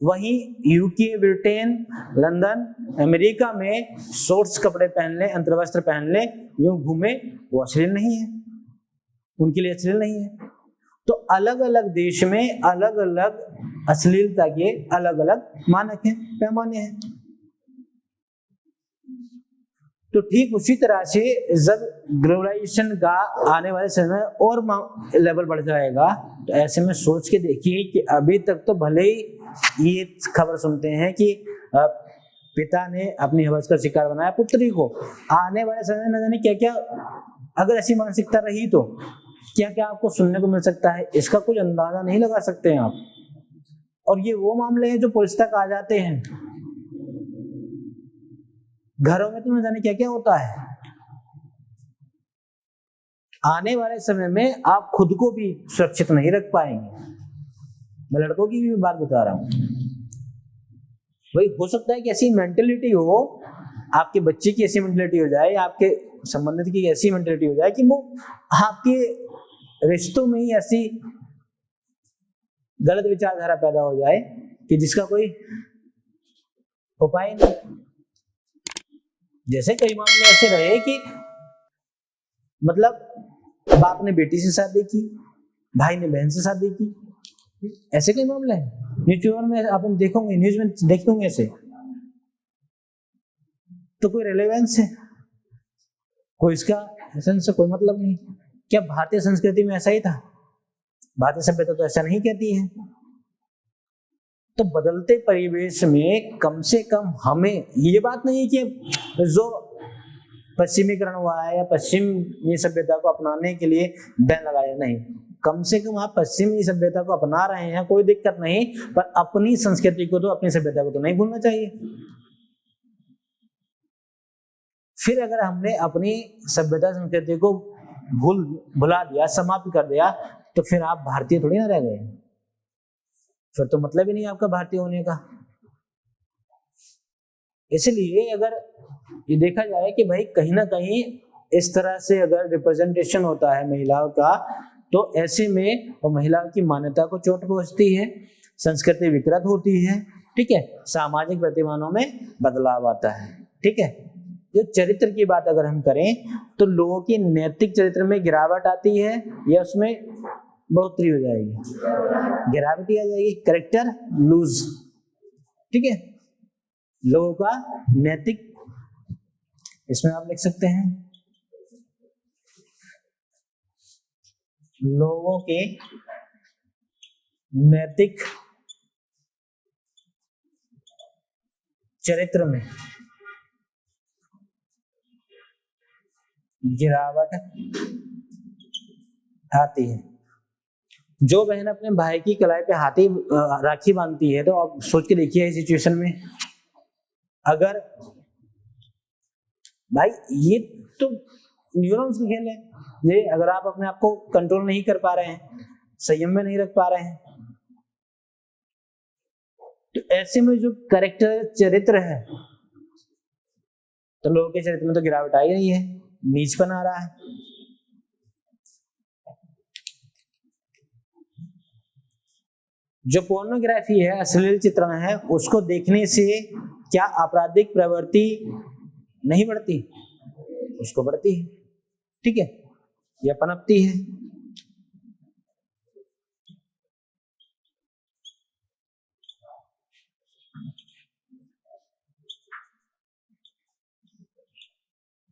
वहीं यूके, ब्रिटेन, लंदन, अमेरिका में शॉर्ट्स कपड़े पहन ले, अंतर्वस्त्र पहन ले, यूं घूमे, वो अश्लील नहीं है, उनके लिए अश्लील नहीं है। तो अलग अलग देश में अलग अलग अश्लीलता के अलग अलग मानक हैं, पैमाने हैं। तो ठीक उसी तरह से जब ग्लोबलाइजेशन का आने वाले समय में और लेवल बढ़ जाएगा, तो ऐसे में सोच के देखिए कि अभी तक तो भले ही ये खबर सुनते हैं कि पिता ने अपनी हवस का शिकार बनाया पुत्री को, आने वाले समय में न जाने क्या क्या, अगर ऐसी मानसिकता रही तो क्या क्या आपको सुनने को मिल सकता है, इसका कुछ अंदाजा नहीं लगा सकते हैं आप। और ये वो मामले हैं जो पुलिस तक आ जाते हैं। घरों में तो न जाने क्या क्या होता है। आने वाले समय में आप खुद को भी सुरक्षित नहीं रख पाएंगे। मैं लड़कों की भी बात बता रहा हूं। वही हो सकता है कि ऐसी मेंटेलिटी हो, आपके बच्चे की ऐसी मेंटेलिटी हो जाए, आपके संबंधित की ऐसी मेंटेलिटी हो जाए कि वो आपके रिश्तों में ही ऐसी गलत विचारधारा पैदा हो जाए कि जिसका कोई उपाय नहीं। जैसे कई मामले ऐसे रहे कि मतलब बाप ने बेटी से शादी की, भाई ने बहन से शादी की, ऐसे कई मामले हैं न्यूज़पेपर में आप देखोगे, न्यूज में देखते होंगे ऐसे। तो कोई रेलेवेंस है, कोई इसका एसेंस से कोई मतलब नहीं। क्या भारतीय संस्कृति में ऐसा ही था? भारतीय सभ्यता तो ऐसा नहीं कहती है। तो बदलते परिवेश में कम से कम हमें ये बात नहीं है कि जो पश्चिमीकरण हुआ है या पश्चिमी सभ्यता को अपनाने के लिए बैन लगाया, नहीं, कम से कम आप पश्चिमी सभ्यता को अपना रहे हैं, कोई दिक्कत नहीं, पर अपनी संस्कृति को तो, अपनी सभ्यता को तो नहीं भूलना चाहिए। फिर अगर हमने अपनी सभ्यता संस्कृति को भुला दिया, समाप्त कर दिया, तो फिर आप भारतीय थोड़ी ना रह गए, फिर तो मतलब ही नहीं आपका भारतीय होने का। इसलिए अगर ये देखा जाए कि भाई कहीं ना कहीं इस तरह से अगर रिप्रेजेंटेशन होता है महिलाओं का, तो ऐसे में वो महिलाओं की मान्यता को चोट पहुंचती है, संस्कृति विकृत होती है, ठीक है, सामाजिक प्रतिमानों में बदलाव आता है, ठीक है। जो चरित्र की बात अगर हम करें तो लोगों की नैतिक चरित्र में गिरावट आती है या उसमें बढ़ोतरी हो जाएगी, गिरावट आ जाएगी, कैरेक्टर लूज, ठीक है। लोगों का नैतिक, इसमें आप लिख सकते हैं लोगों के नैतिक चरित्र में गिरावट आती है। जो बहन अपने भाई की कलाई पे हाथी राखी बांधती है, तो आप सोच के देखिए इस सिचुएशन में, अगर भाई ये तो न्यूरॉन्स का खेल है, ये अगर आप अपने आप को कंट्रोल नहीं कर पा रहे हैं, संयम में नहीं रख पा रहे हैं, तो ऐसे में जो कैरेक्टर चरित्र है, तो लोगों के चरित्र में तो गिरावट आई रही है, नीचपन आ रहा है। जो पोर्नोग्राफी है, अश्लील चित्रण है, उसको देखने से क्या आपराधिक प्रवृत्ति नहीं बढ़ती? उसको बढ़ती है, ठीक है, या पनपती है।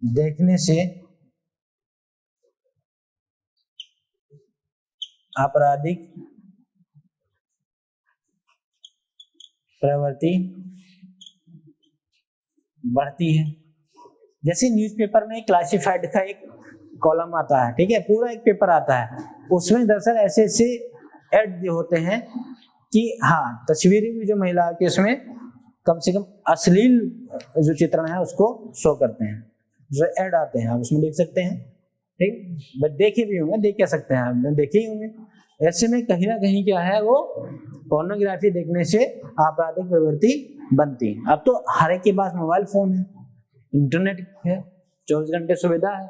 देखने से आपराधिक प्रवृत्ति बढ़ती है। जैसे न्यूज़पेपर में क्लासिफाइड का एक कॉलम आता है, ठीक है, पूरा एक पेपर आता है, उसमें दरअसल ऐसे ऐसे ऐड होते हैं कि हाँ, तस्वीरें भी जो महिला के उसमें कम से कम अश्लील जो चित्रण है उसको शो करते हैं, जो ऐड आते हैं, आप उसमें देख सकते हैं, ठीक, देखे भी होंगे, देख क्या सकते हैं, आप देखे ही होंगे। ऐसे में कहीं ना कहीं क्या है, वो पोर्नोग्राफी देखने से आपराधिक प्रवृत्ति बनती है। अब तो हर एक के पास मोबाइल फोन है, इंटरनेट है, 24 घंटे सुविधा है,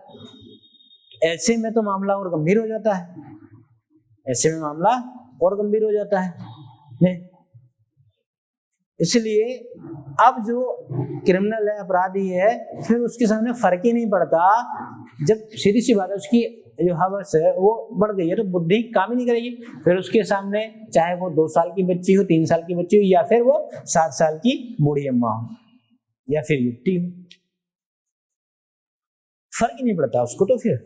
ऐसे में तो मामला और गंभीर हो जाता है, ऐसे में मामला और गंभीर हो जाता है। इसलिए अब जो क्रिमिनल है, अपराधी है, फिर उसके सामने फर्क ही नहीं पड़ता, जब सीधी सी बात है उसकी जो हवस है वो बढ़ गई है तो बुद्धि काम ही नहीं करेगी, फिर उसके सामने चाहे वो 2 साल की बच्ची हो, 3 साल की बच्ची हो, या फिर वो 7 साल की बूढ़ी अम्मा हो, या फिर युवती हो, फर्क ही नहीं पड़ता उसको। तो फिर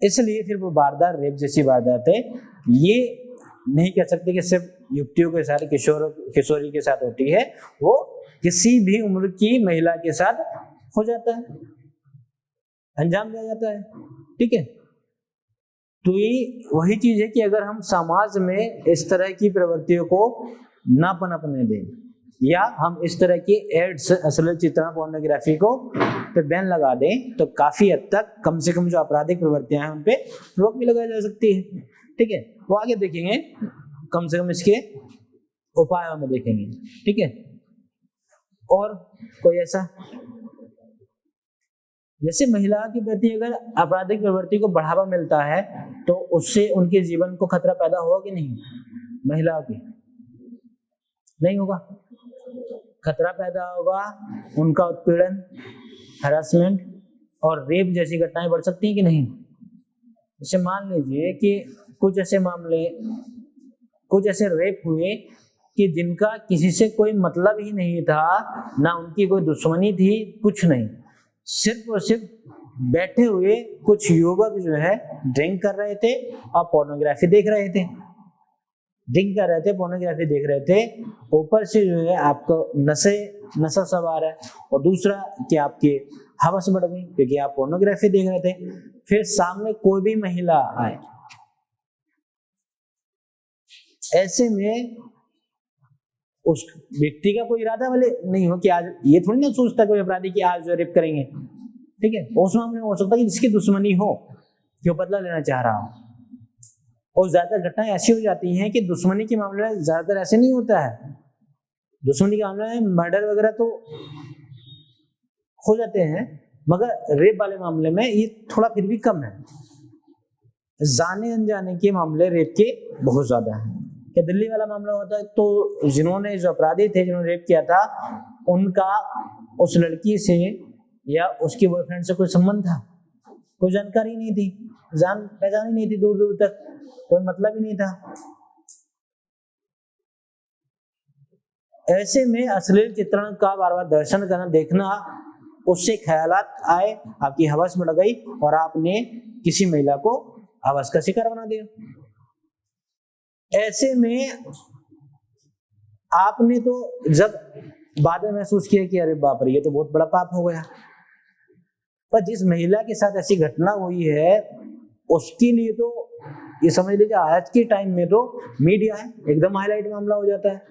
इसलिए फिर वो वारदात, रेप जैसी वारदात है, ये नहीं कह सकते कि सिर्फ युवतियों के साथ, किशोरी के साथ होती है, वो किसी भी उम्र की महिला के साथ हो जाता है, अंजाम दिया जाता है, ठीक है। तो ये वही चीज है कि अगर हम समाज में इस तरह की प्रवृत्तियों को ना पनपने दें, या हम इस तरह की एड्स, अश्लील चित्रण, पोर्नोग्राफी को पे बैन लगा दें, तो काफी हद तक कम से कम जो आपराधिक प्रवृत्तियां हैं उन पे रोक भी लगाई जा सकती है, ठीक है। वो आगे देखेंगे, कम से कम इसके उपायों में देखेंगे, ठीक है। और कोई ऐसा? जैसे महिला के प्रति अगर आपराधिक प्रवृत्ति को बढ़ावा मिलता है तो उससे उनके जीवन को खतरा पैदा होगा कि नहीं? महिला के नहीं होगा, खतरा पैदा होगा, उनका उत्पीड़न, हरासमेंट और रेप जैसी घटनाएं बढ़ सकती हैं कि नहीं? जैसे मान लीजिए कि कुछ ऐसे मामले, कुछ ऐसे रेप हुए कि जिनका किसी से कोई मतलब ही नहीं था, ना उनकी कोई दुश्मनी थी, कुछ नहीं, सिर्फ और सिर्फ बैठे हुए कुछ युवक जो है ड्रिंक कर रहे थे और पोर्नोग्राफी देख रहे थे, ड्रिंक कर रहे थे, पोर्नोग्राफी देख रहे थे, ऊपर से जो है आपको नशा सवार है, और दूसरा कि आपकी हवस बढ़ गई क्योंकि आप पोर्नोग्राफी देख रहे थे। फिर सामने कोई भी महिला आए, ऐसे में उस व्यक्ति का कोई इरादा वाले नहीं हो कि आज, ये थोड़ी ना सोचता कोई अपराधी कि आज रेप करेंगे, ठीक है, उस मामले में हो सकता है कि जिसकी दुश्मनी हो, कि वो बदला लेना चाह रहा हो। और ज्यादातर घटनाएं ऐसी हो जाती हैं कि दुश्मनी के मामले में ज्यादातर ऐसे नहीं होता है, दुश्मनी के मामले में मर्डर वगैरह तो हो जाते हैं, मगर रेप वाले मामले में ये थोड़ा फिर भी कम है। जाने अनजाने के मामले रेप के बहुत ज्यादा हैं। क्या दिल्ली वाला मामला होता है तो जिन्होंने, जो अपराधी थे जिन्होंने रेप किया था, उनका उस लड़की से या उसके बॉयफ्रेंड से कोई संबंध था? कोई जानकारी नहीं थी, जान पहचान ही नहीं थी, दूर दूर तक कोई मतलब ही नहीं था। ऐसे में अश्लील चित्रण का बार बार दर्शन करना, देखना, उससे ख्यालात आए, आपकी हवस बढ़ गई और आपने किसी महिला को हवस का शिकार बना दिया। ऐसे में आपने तो जब बाद में महसूस किया कि अरे बाप रे, ये तो बहुत बड़ा पाप हो गया, पर जिस महिला के साथ ऐसी घटना हुई है उसके लिए तो ये समझ लीजिए आज के टाइम में तो मीडिया है एकदम हाईलाइट मामला हो जाता है।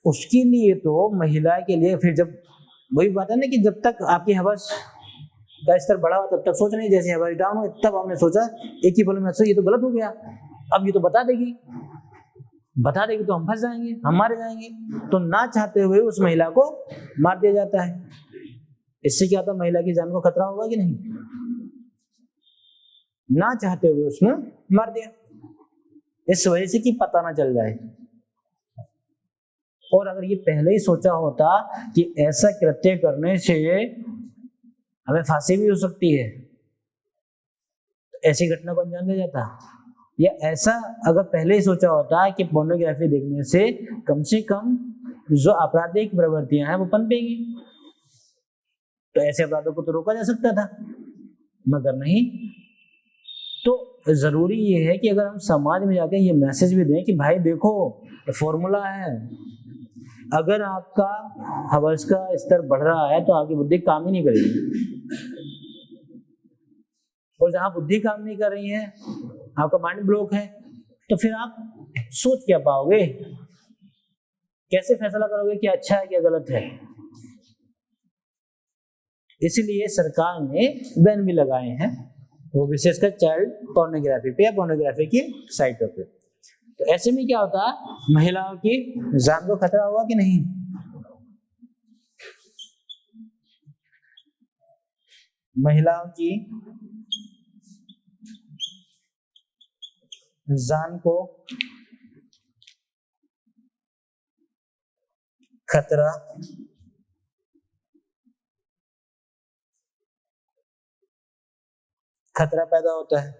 उसके लिए तो महिला के लिए फिर जब वही बात है ना कि जब तक आपकी हवस का स्तर बढ़ा हुआ तब तक सोच नहीं, जैसे हवस डाउन हो तब हमने सोचा एक ही पल में ये तो गलत हो गया, अब ये तो बता देगी तो हम फंस जाएंगे, हम मारे जाएंगे, तो ना चाहते हुए उस महिला को मार दिया जाता है। इससे क्या होता है, महिला की जान को खतरा होगा कि नहीं? ना चाहते हुए उसने मार दिया, इस वजह से कि पता ना चल जाए। और अगर ये पहले ही सोचा होता कि ऐसा कृत्य करने से हमें फांसी भी हो सकती है, तो ऐसी घटना को अंजाम दिया जाता। या ऐसा अगर पहले ही सोचा होता कि पोर्नोग्राफी देखने से कम जो आपराधिक प्रवृत्तियां हैं वो पनपेगी, तो ऐसे अपराधों को तो रोका जा सकता था, मगर नहीं। तो जरूरी ये है कि अगर हम समाज में जाकर ये मैसेज भी दें कि भाई देखो फॉर्मूला है, अगर आपका हवस का स्तर बढ़ रहा है तो आपकी बुद्धि काम ही नहीं करेगी, और जहां बुद्धि काम नहीं कर रही है, आपका माइंड ब्लॉक है, तो फिर आप सोच क्या पाओगे, कैसे फैसला करोगे कि अच्छा है क्या गलत है? इसलिए सरकार ने बैन भी लगाए हैं, वो विशेषकर चाइल्ड पोर्नोग्राफी पे या पोर्नोग्राफी की साइटों पे। तो ऐसे में क्या होता है, महिलाओं की जान को खतरा हुआ कि नहीं? महिलाओं की जान को खतरा पैदा होता है।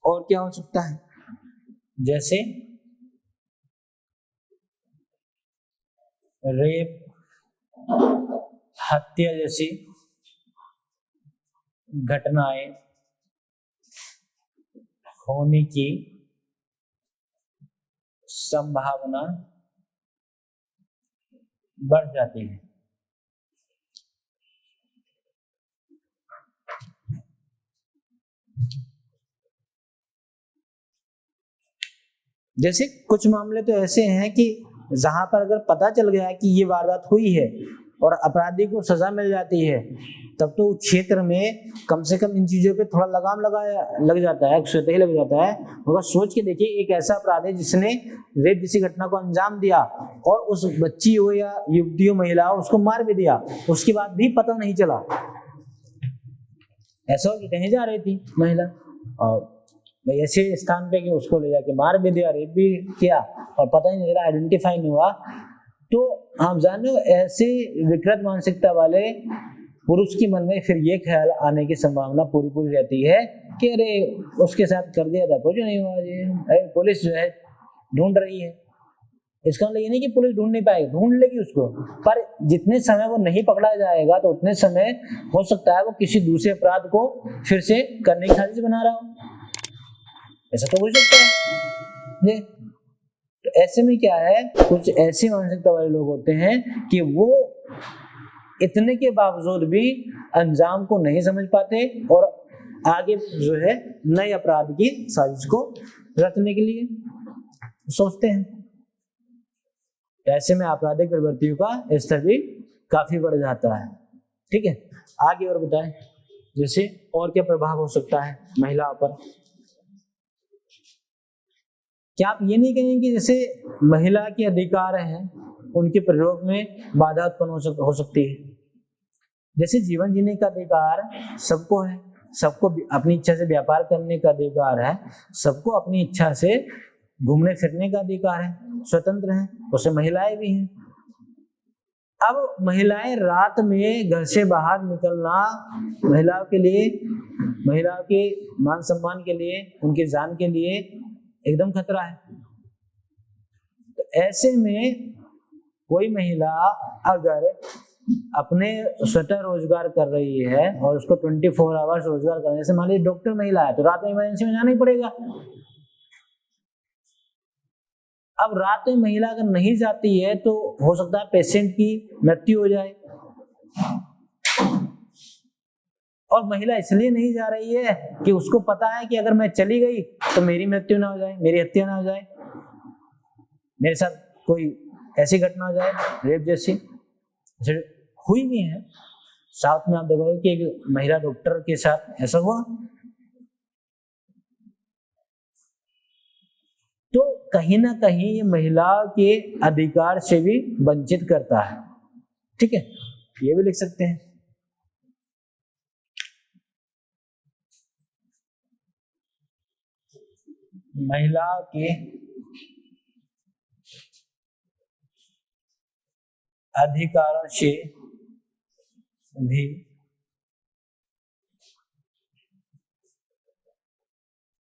और क्या हो सकता है, जैसे रेप, हत्या जैसी घटनाएं होने की संभावना बढ़ जाती है। जैसे कुछ मामले तो ऐसे हैं कि जहां पर अगर पता चल गया कि ये वारदात हुई है और अपराधी को सजा मिल जाती है, तब तो उस क्षेत्र में कम से कम इन चीजों पे थोड़ा लगाम लग जाता है, स्वतः ही लग जाता है। मगर सोच के देखिए, एक ऐसा अपराधी जिसने रेप जैसी घटना को अंजाम दिया और उस बच्ची हो या युवती हो, महिला हो, उसको मार भी दिया, उसके बाद भी पता नहीं चला। ऐसा हो कि कहीं जा रही थी महिला और ऐसे स्थान पे कि उसको ले जाके मार भी दिया, रेप भी किया और पता ही नहीं चला, आइडेंटिफाई नहीं हुआ। तो आप जानो, ऐसे विकृत मानसिकता वाले पुरुष के मन में फिर ये ख्याल आने की संभावना पूरी रहती है कि अरे उसके साथ कर दिया था, कुछ नहीं हुआ जी, अरे पुलिस जो है ढूंढ रही है। इसका मतलब ये नहीं कि पुलिस ढूंढ नहीं पाएगी, ढूंढ लेगी उसको, पर जितने समय वो नहीं पकड़ा जाएगा तो उतने समय हो सकता है वो किसी दूसरे अपराध को फिर से करने की साजिश बना रहा हो। ऐसा तो हो सकता है। तो ऐसे में क्या है, कुछ ऐसी मानसिकता वाले लोग होते हैं कि वो इतने के बावजूद भी अंजाम को नहीं समझ पाते और आगे जो है नए अपराध की साजिश को रचने के लिए सोचते हैं। ऐसे में आपराधिक प्रवृत्तियों का स्तर भी काफी बढ़ जाता है। ठीक है, आगे और बताएं, जैसे और क्या प्रभाव हो सकता है महिलाओं पर। क्या आप ये नहीं कहेंगे कि जैसे महिला के अधिकार हैं उनके प्रयोग में बाधा उत्पन्न हो सकती है। जैसे जीवन जीने का अधिकार सबको है, सबको अपनी इच्छा से व्यापार करने का अधिकार है, सबको अपनी इच्छा से घूमने फिरने का अधिकार है, स्वतंत्र हैं, उससे महिलाएं भी हैं। अब महिलाएं रात में घर से बाहर निकलना महिलाओं के लिए, महिलाओं के मान सम्मान के लिए, उनकी जान के लिए एकदम खतरा है। तो ऐसे में कोई महिला अगर अपने स्वतः रोजगार कर रही है और उसको 24 आवर्स रोजगार करना, जैसे मान लीजिए डॉक्टर महिला है तो रात में इमरजेंसी में जाना ही पड़ेगा। अब रात में महिला अगर नहीं जाती है तो हो सकता है पेशेंट की मृत्यु हो जाए, और महिला इसलिए नहीं जा रही है कि उसको पता है कि अगर मैं चली गई तो मेरी मृत्यु ना हो जाए, मेरी हत्या ना हो जाए, मेरे साथ कोई ऐसी घटना हो जाए रेप जैसी। हुई भी है, साउथ में आप देखोगे कि एक महिला डॉक्टर के साथ ऐसा हुआ। तो कहीं ना कहीं ये महिलाओं के अधिकार से भी वंचित करता है। ठीक है, ये भी लिख सकते हैं। महिलाओं के अधिकारों से भी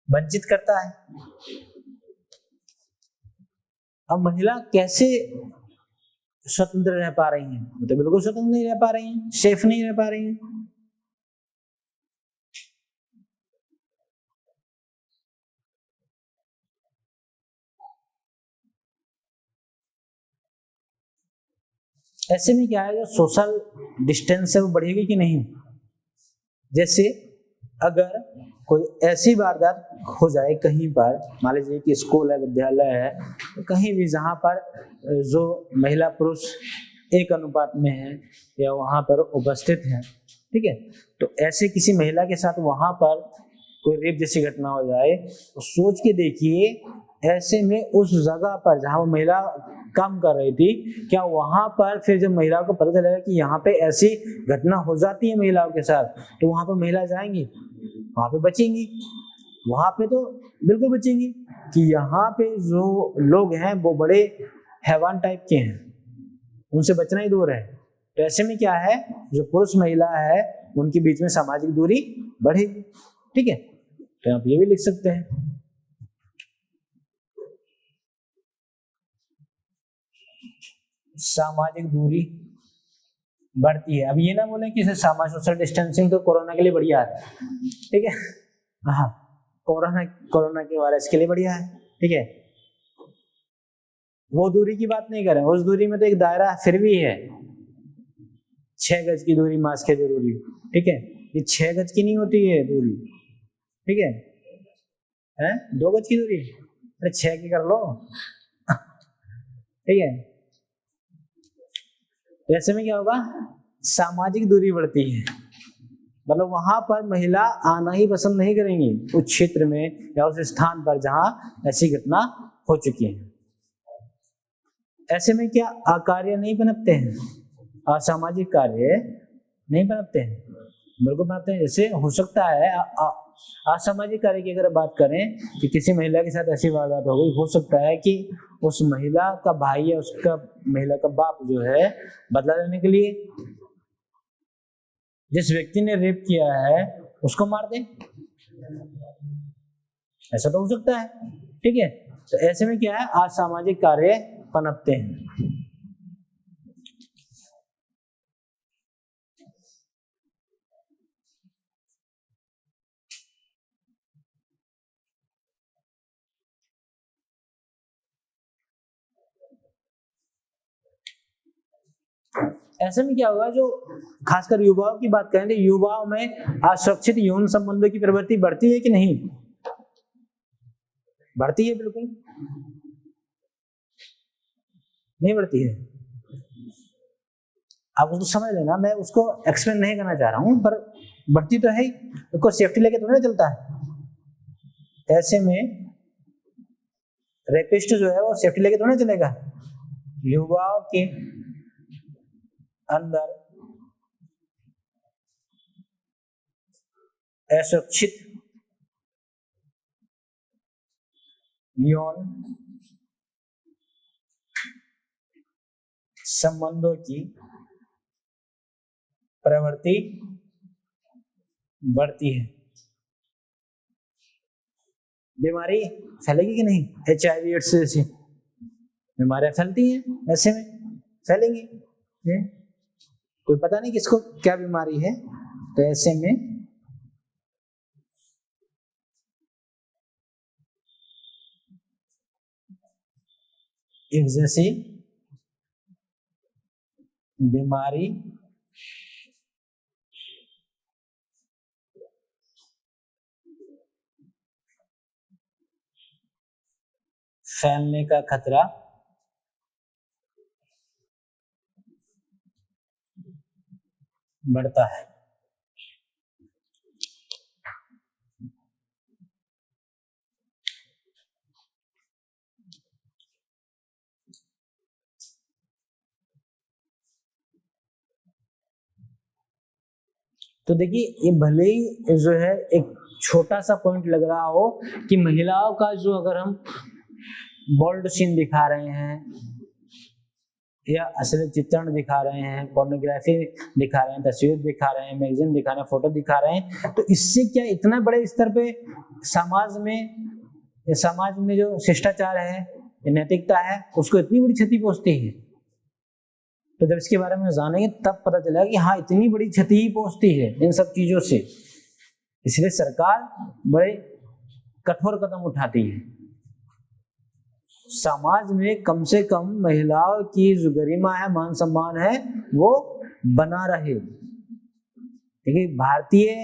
वंचित करता है। अब महिला कैसे स्वतंत्र रह पा रही हैं? तो बिल्कुल स्वतंत्र नहीं रह पा रही हैं, सेफ नहीं रह पा रही हैं। ऐसे में क्या है, जो सोशल डिस्टेंस है वो बढ़ेगी कि नहीं। जैसे अगर कोई ऐसी वारदात हो जाए कहीं पर, मान लीजिए कि स्कूल है, विद्यालय है, तो कहीं भी जहाँ पर जो महिला पुरुष एक अनुपात में है या वहाँ पर उपस्थित है, ठीक है, तो ऐसे किसी महिला के साथ वहाँ पर कोई रेप जैसी घटना हो जाए तो सोच के देखिए, ऐसे में उस जगह पर जहाँ वो महिला काम कर रही थी, क्या वहां पर फिर जब महिलाओं को पता चलेगा कि यहाँ पे ऐसी घटना हो जाती है महिलाओं के साथ, तो वहां पर महिला जाएंगी, वहां पे बचेंगी, वहां पे तो बिल्कुल बचेंगी कि यहाँ पे जो लोग हैं वो बड़े हैवान टाइप के हैं, उनसे बचना ही दूर है। तो ऐसे में क्या है, जो पुरुष महिला है उनके बीच में सामाजिक दूरी बढ़ेगी। ठीक है, तो आप ये भी लिख सकते हैं। सामाजिक दूरी बढ़ती है। अब ये ना बोले कि सामाजिक सोशल डिस्टेंसिंग तो कोरोना के लिए बढ़िया है, ठीक है, हाँ, कोरोना के वायरस के लिए बढ़िया है, ठीक है, वो दूरी की बात नहीं करें, उस दूरी में तो एक दायरा फिर भी है, 6 गज की दूरी मास्क है जरूरी, ठीक है, ये 6 गज की नहीं होती है दूरी, ठीक है, 2 गज की दूरी, अरे 6 की कर लो, ठीक है। तो ऐसे में क्या होगा, सामाजिक दूरी बढ़ती है, मतलब वहां पर महिला आना ही पसंद नहीं करेंगी उस क्षेत्र में या उस स्थान पर जहां ऐसी घटना हो चुकी है। ऐसे में क्या अकार्य नहीं पनपते हैं, असामाजिक कार्य नहीं पनपते हैं, बिल्कुल पनपते हैं। जैसे हो सकता है असामाजिक कार्य की अगर बात करें कि किसी महिला के साथ ऐसी वारदात हो गई, हो सकता है कि उस महिला का भाई या उसका महिला का बाप जो है बदला लेने के लिए जिस व्यक्ति ने रेप किया है उसको मार दे, ऐसा तो हो सकता है, ठीक है। तो ऐसे में क्या है, असामाजिक कार्य पनपते हैं। ऐसे में क्या होगा, जो खासकर युवाओं की बात करें तो युवाओं में असुरक्षित यौन संबंधों की प्रवृत्ति बढ़ती है कि नहीं, बढ़ती है, बिल्कुल नहीं बढ़ती है। आप उसको समझ लेना, मैं उसको एक्सप्लेन नहीं करना चाह रहा हूं, पर बढ़ती तो है ही, उसको सेफ्टी लेके थोड़ा चलता है। ऐसे में रेपिस्ट जो है वो सेफ्टी लेके थोड़ा चलेगा। युवाओं के अंदर असुरक्षित यौन संबंधों की प्रवृत्ति बढ़ती है। बीमारी फैलेगी कि नहीं, HIV एड्स जैसी बीमारियां फैलती हैं, ऐसे में फैलेंगी, कोई पता नहीं किसको क्या बीमारी है, तो ऐसे में एक जैसी बीमारी फैलने का खतरा बढ़ता है। तो देखिए, ये भले ही जो है एक छोटा सा पॉइंट लग रहा हो कि महिलाओं का जो अगर हम बोल्ड सीन दिखा रहे हैं या अश्लील चित्रण दिखा रहे हैं, पोर्नोग्राफी दिखा रहे हैं, तस्वीर दिखा रहे हैं, मैगजीन दिखा रहे हैं, फोटो दिखा रहे हैं, तो इससे क्या इतना बड़े स्तर पे समाज में जो शिष्टाचार है, नैतिकता है, उसको इतनी बड़ी क्षति पहुंचती है। तो जब इसके बारे में जानेंगे तब पता चलेगा कि हाँ, इतनी बड़ी क्षति ही पहुंचती है इन सब चीजों से। इसलिए सरकार बड़े कठोर कदम उठाती है, समाज में कम से कम महिलाओं की जो गरिमा है, मान सम्मान है, वो बना रहे। देखिए, भारतीय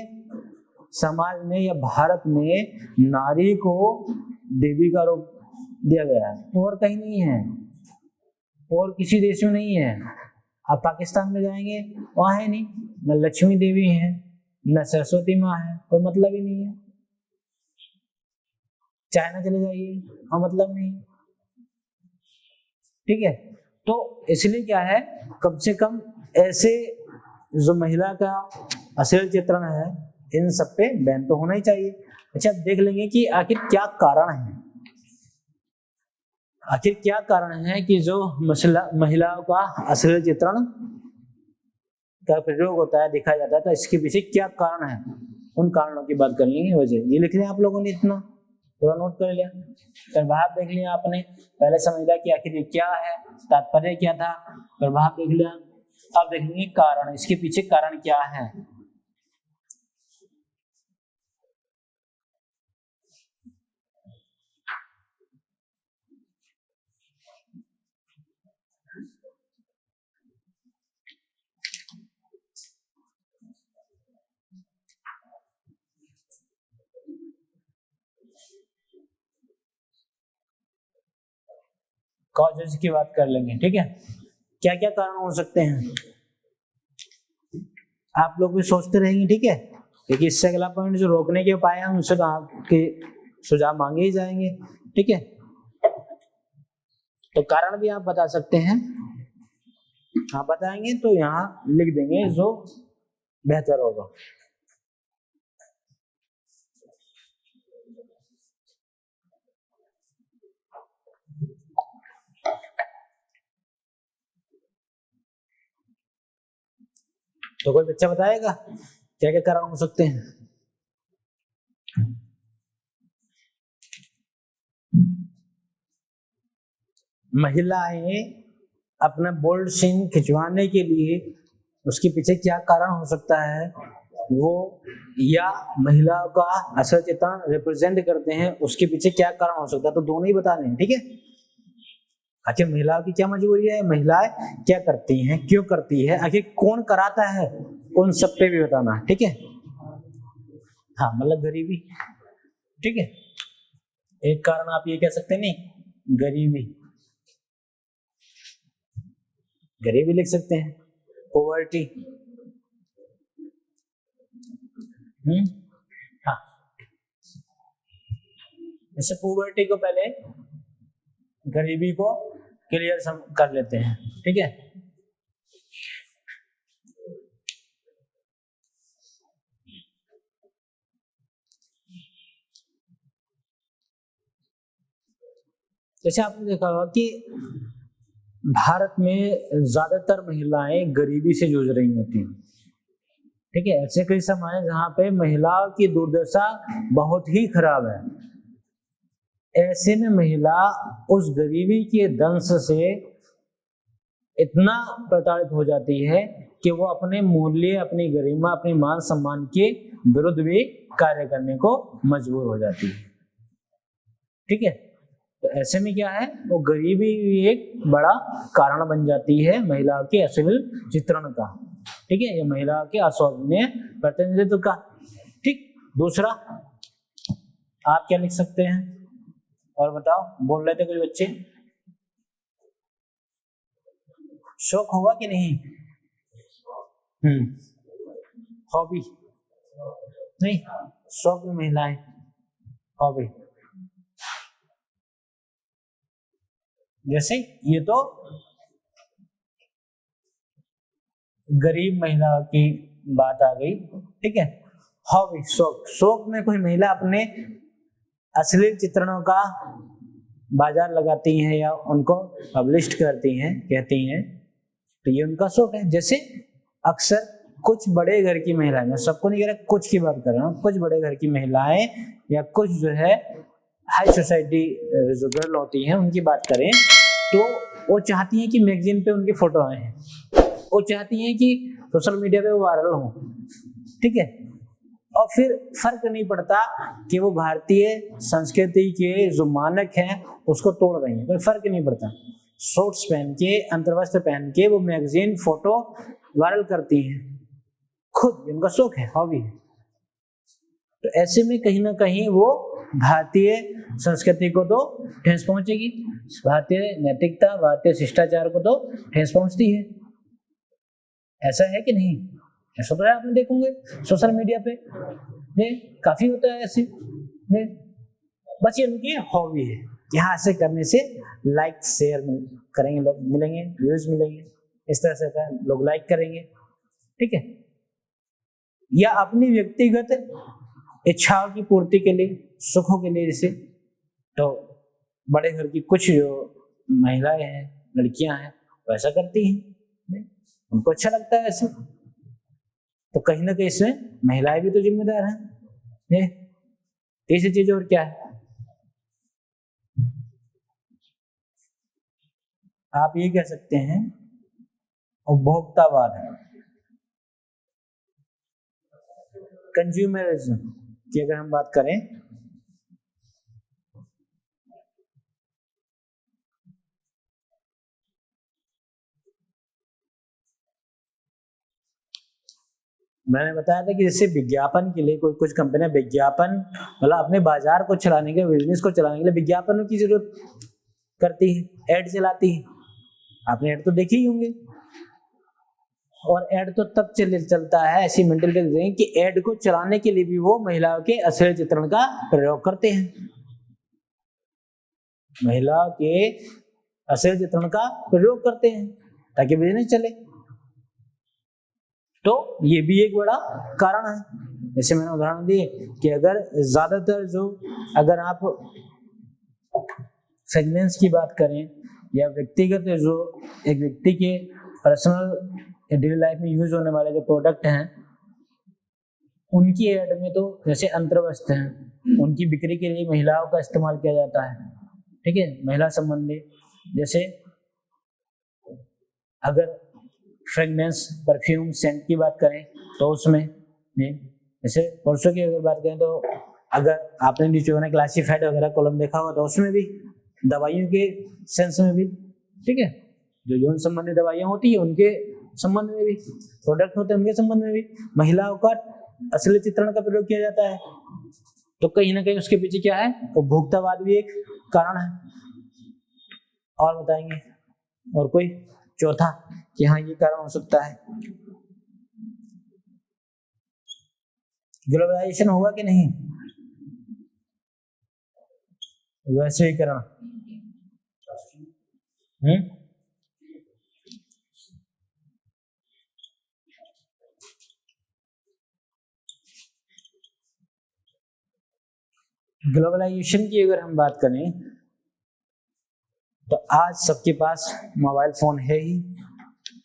समाज में या भारत में नारी को देवी का रूप दिया गया है, और कहीं नहीं है, और किसी देश में नहीं है। आप पाकिस्तान में जाएंगे, वहां है नहीं, न लक्ष्मी देवी है न सरस्वती माँ है, कोई मतलब ही नहीं है। चाइना चले जाइए, हाँ, मतलब नहीं, ठीक है। तो इसलिए क्या है, कम से कम ऐसे जो महिला का अश्लील चित्रण है, इन सब पे बैन तो होना ही चाहिए। अच्छा, देख लेंगे कि आखिर क्या कारण है, आखिर क्या कारण है कि जो महिलाओं का अश्लील चित्रण का प्रयोग होता है, दिखाया जाता है, तो इसके पीछे क्या कारण है, उन कारणों की बात कर लेंगे। वजह ये लिख लिया आप लोगों ने, इतना पूरा नोट कर लिया, प्रभाव देख लिया आपने, पहले समझ लिया कि आखिर ये क्या है, तात्पर्य क्या था, प्रभाव देख लिया। अब देखेंगे कारण, इसके पीछे कारण क्या है। कॉजेज की बात कर लेंगे, ठीक है। क्या क्या कारण हो सकते हैं, आप लोग भी सोचते रहेंगे, ठीक है, क्योंकि इससे अगला पॉइंट जो रोकने के उपाय हैं उनसे आपके सुझाव मांगे ही जाएंगे, ठीक है। तो कारण भी आप बता सकते हैं, आप बताएंगे तो यहाँ लिख देंगे जो बेहतर होगा। तो कोई बच्चा बताएगा क्या क्या कारण हो सकते हैं? महिलाएं अपना बोल्ड सीन खिंचवाने के लिए उसके पीछे क्या कारण हो सकता है वो, या महिलाओं का असल चेतन रिप्रेजेंट करते हैं उसके पीछे क्या कारण हो सकता है, तो दोनों ही बता रहे हैं, ठीक है। आखिर महिलाओं की क्या मजबूरी है, महिलाएं क्या करती हैं, क्यों करती है, आखिर कौन कराता है, उन सब पे भी बताना है, ठीक है। हाँ मतलब गरीबी, ठीक है, एक कारण आप ये कह सकते हैं, नहीं गरीबी, गरीबी लिख सकते हैं, पॉवर्टी, हाँ जैसे पॉवर्टी को पहले गरीबी को क्लियर कर लेते हैं, ठीक है। जैसे आपने देखा होगा कि भारत में ज्यादातर महिलाएं गरीबी से जूझ रही होती हैं, ठीक है। ऐसे कई समय है जहाँ पे महिलाओं की दुर्दशा बहुत ही खराब है। ऐसे में महिला उस गरीबी के दंश से इतना प्रताड़ित हो जाती है कि वो अपने मूल्य, अपनी गरिमा, अपनी मान सम्मान के विरुद्ध भी कार्य करने को मजबूर हो जाती है, ठीक है। तो ऐसे में क्या है, वो गरीबी एक बड़ा कारण बन जाती है महिलाओं के अश्लील चित्रण का, ठीक है, ये महिला के अशोभनीय प्रतिनिधित्व का, ठीक। दूसरा आप क्या लिख सकते हैं और बताओ, बोल रहे थे कुछ बच्चे, शौक होगा कि नहीं, हॉबी नहीं, शौक में महिलाएं, हॉबी, जैसे ये तो गरीब महिलाओं की बात आ गई, ठीक है। हॉबी, शौक, शौक में कोई महिला अपने अश्लील चित्रणों का बाजार लगाती हैं या उनको पब्लिश करती हैं, कहती हैं, तो ये उनका शौक है। जैसे अक्सर कुछ बड़े घर की महिलाएं, मैं सबको नहीं कह रहा, कुछ की बात कर रहा हूँ, कुछ बड़े घर की महिलाएं या कुछ जो है हाई सोसाइटी जो गर्ल होती हैं उनकी बात करें तो वो चाहती हैं कि मैगजीन पे उनकी फोटो आए हैं, वो चाहती हैं कि सोशल मीडिया पे वो वायरल हो, ठीक है। और फिर फर्क नहीं पड़ता कि वो भारतीय संस्कृति के जो मानक हैं उसको तोड़ रही हैं, कोई फर्क नहीं पड़ता। शॉर्ट्स पहन के, अंतर्वस्त्र पहन के वो मैगजीन फोटो वायरल करती हैं, खुद उनका शौक है, हॉबी है। तो ऐसे में कहीं ना कहीं वो भारतीय संस्कृति को तो ठेस पहुंचेगी, भारतीय नैतिकता, भारतीय शिष्टाचार को तो ठेस पहुंचती है। ऐसा है कि नहीं? ऐसा तो आपने देखोगे सोशल मीडिया पे ये काफी होता है ऐसे, बस ये उनकी हॉबी है, यहाँ ऐसे करने से लाइक शेयर करेंगे लोग, मिलेंगे व्यूज मिलेंगे, इस तरह से लोग लाइक करेंगे, ठीक है। या अपनी व्यक्तिगत इच्छाओं की पूर्ति के लिए, सुखों के लिए, जैसे तो बड़े घर की कुछ जो महिलाएं हैं, लड़कियां हैं, वो ऐसा करती हैं, उनको अच्छा लगता है ऐसे, तो कहीं ना कहीं इसमें महिलाएं भी तो जिम्मेदार हैं। तीसरी चीज और क्या है, आप ये कह सकते हैं उपभोक्तावाद, कंज्यूमरिज्म की अगर हम बात करें, मैंने बताया था कि जैसे विज्ञापन के लिए कोई कुछ कंपनियां विज्ञापन मतलब अपने बाजार को चलाने के, बिजनेस को चलाने के लिए विज्ञापनों की जरूरत करती है, एड चलाती है। आपने ऐड तो देखे ही होंगे। और ऐड तो तब चलता है, ऐसी मेंटलिटी कि ऐड को चलाने के लिए भी वो महिलाओं के अश्लील चित्रण का प्रयोग करते हैं, महिलाओं के अश्लील चित्रण का प्रयोग करते हैं ताकि बिजनेस चले। तो ये भी एक बड़ा कारण है। जैसे मैंने उदाहरण दिए कि अगर ज्यादातर अगर आप सेगमेंट्स की बात करें या व्यक्तिगत जो एक व्यक्ति के पर्सनल डेली लाइफ में यूज होने वाले जो प्रोडक्ट हैं उनकी ऐड में तो जैसे अंतर्वस्त्र हैं, उनकी बिक्री के लिए महिलाओं का इस्तेमाल किया जाता है, ठीक है, महिला संबंधी। जैसे अगर फ्रेगनेंस, परफ्यूम, सेंट की बात करें तो उसमें जैसे पुरुषों की अगर बात करें तो अगर आपने नीचे में क्लासिफाइड वगैरह कॉलम देखा होगा तो उसमें भी, दवाइयों के सेंस में भी, ठीक है, जो यौन संबंधी दवाइयां होती है उनके संबंध में भी, प्रोडक्ट होते हैं उनके संबंध में भी महिलाओं का असली चित्रण का प्रयोग किया जाता है। तो कहीं ना कहीं उसके पीछे क्या है, उपभोक्तावाद भी एक कारण है। और बताएंगे और कोई चौथा कि हाँ ये कारण हो सकता है। ग्लोबलाइजेशन होगा कि नहीं, वैश्वीकरण, ग्लोबलाइजेशन की अगर हम बात करें तो आज सबके पास मोबाइल फोन है ही,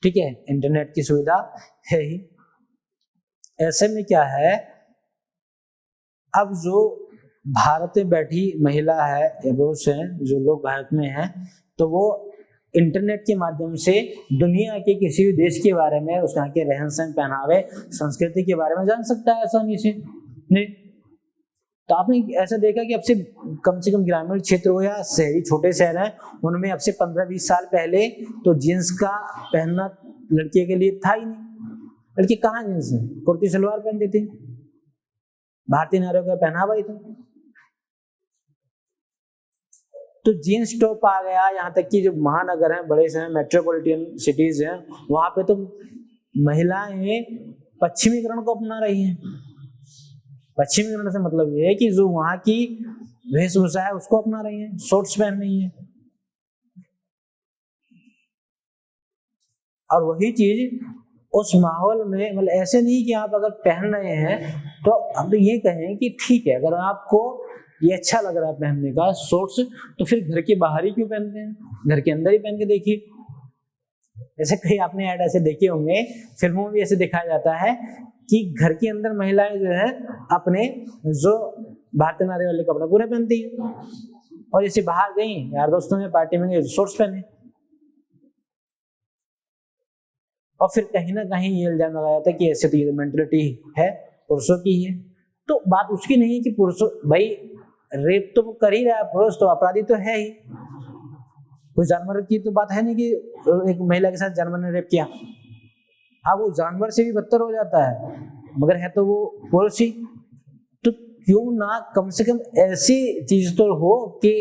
ठीक है, इंटरनेट की सुविधा है ही। ऐसे में क्या है, अब जो भारत में बैठी महिला है या पुरुष हैं, जो लोग भारत में हैं, तो वो इंटरनेट के माध्यम से दुनिया के किसी भी देश के बारे में, उसके यहाँ के रहन सहन, पहनावे, संस्कृति के बारे में जान सकता है आसानी से। नहीं तो आपने ऐसा देखा कि अब से कम ग्रामीण क्षेत्र हो या शहरी छोटे शहर हैं, उनमें अब से 15-20 साल पहले तो जींस का पहनना लड़के के लिए था ही नहीं। लड़के कहाँ जींस है, कुर्ती सलवार पहनते थे, भारतीय नारियों का पहनावा ही था। तो जींस टॉप आ गया, यहाँ तक कि जो महानगर हैं, बड़े शहर, मेट्रोपॉलिटन सिटीज हैं, वहां पे तो महिलाएं पश्चिमीकरण को अपना रही हैं। पश्चिमीकरण से मतलब ये है कि जो वहां की वेशभूषा है उसको अपना रही है, शॉर्ट्स पहन रही है। और वही चीज उस माहौल में, मतलब ऐसे नहीं कि आप अगर पहन रहे हैं तो अब ये कहें कि ठीक है, अगर आपको ये अच्छा लग रहा है पहनने का शॉर्ट्स, तो फिर घर के बाहर ही क्यों पहनते हैं, घर के अंदर ही पहन के देखिए। जैसे कहीं आपने ऐड ऐसे देखे होंगे, फिल्मों में भी ऐसे दिखाया जाता है कि घर के अंदर महिलाएं जो है अपने जो भारतीय नारी वाले कपड़े पूरे पहनती है, और जैसे बाहर गई यार दोस्तों में पार्टी में गई शॉर्ट्स पहने। और फिर कहीं ना कहीं ये इल्जाम लगाया जाता है कि ऐसे तो ये मेंटलिटी है पुरुषों की है। तो बात उसकी नहीं है कि पुरुषों, भाई रेप तो वो कर ही रहा है पुरुष, तो अपराधी तो है ही, कोई जानवर की तो बात है नहीं कि एक महिला के साथ जानवर ने रेप किया। हाँ, वो जानवर से भी बदतर हो जाता है, मगर है तो वो पुरुष ही। तो क्यों ना कम से कम ऐसी चीज तो हो कि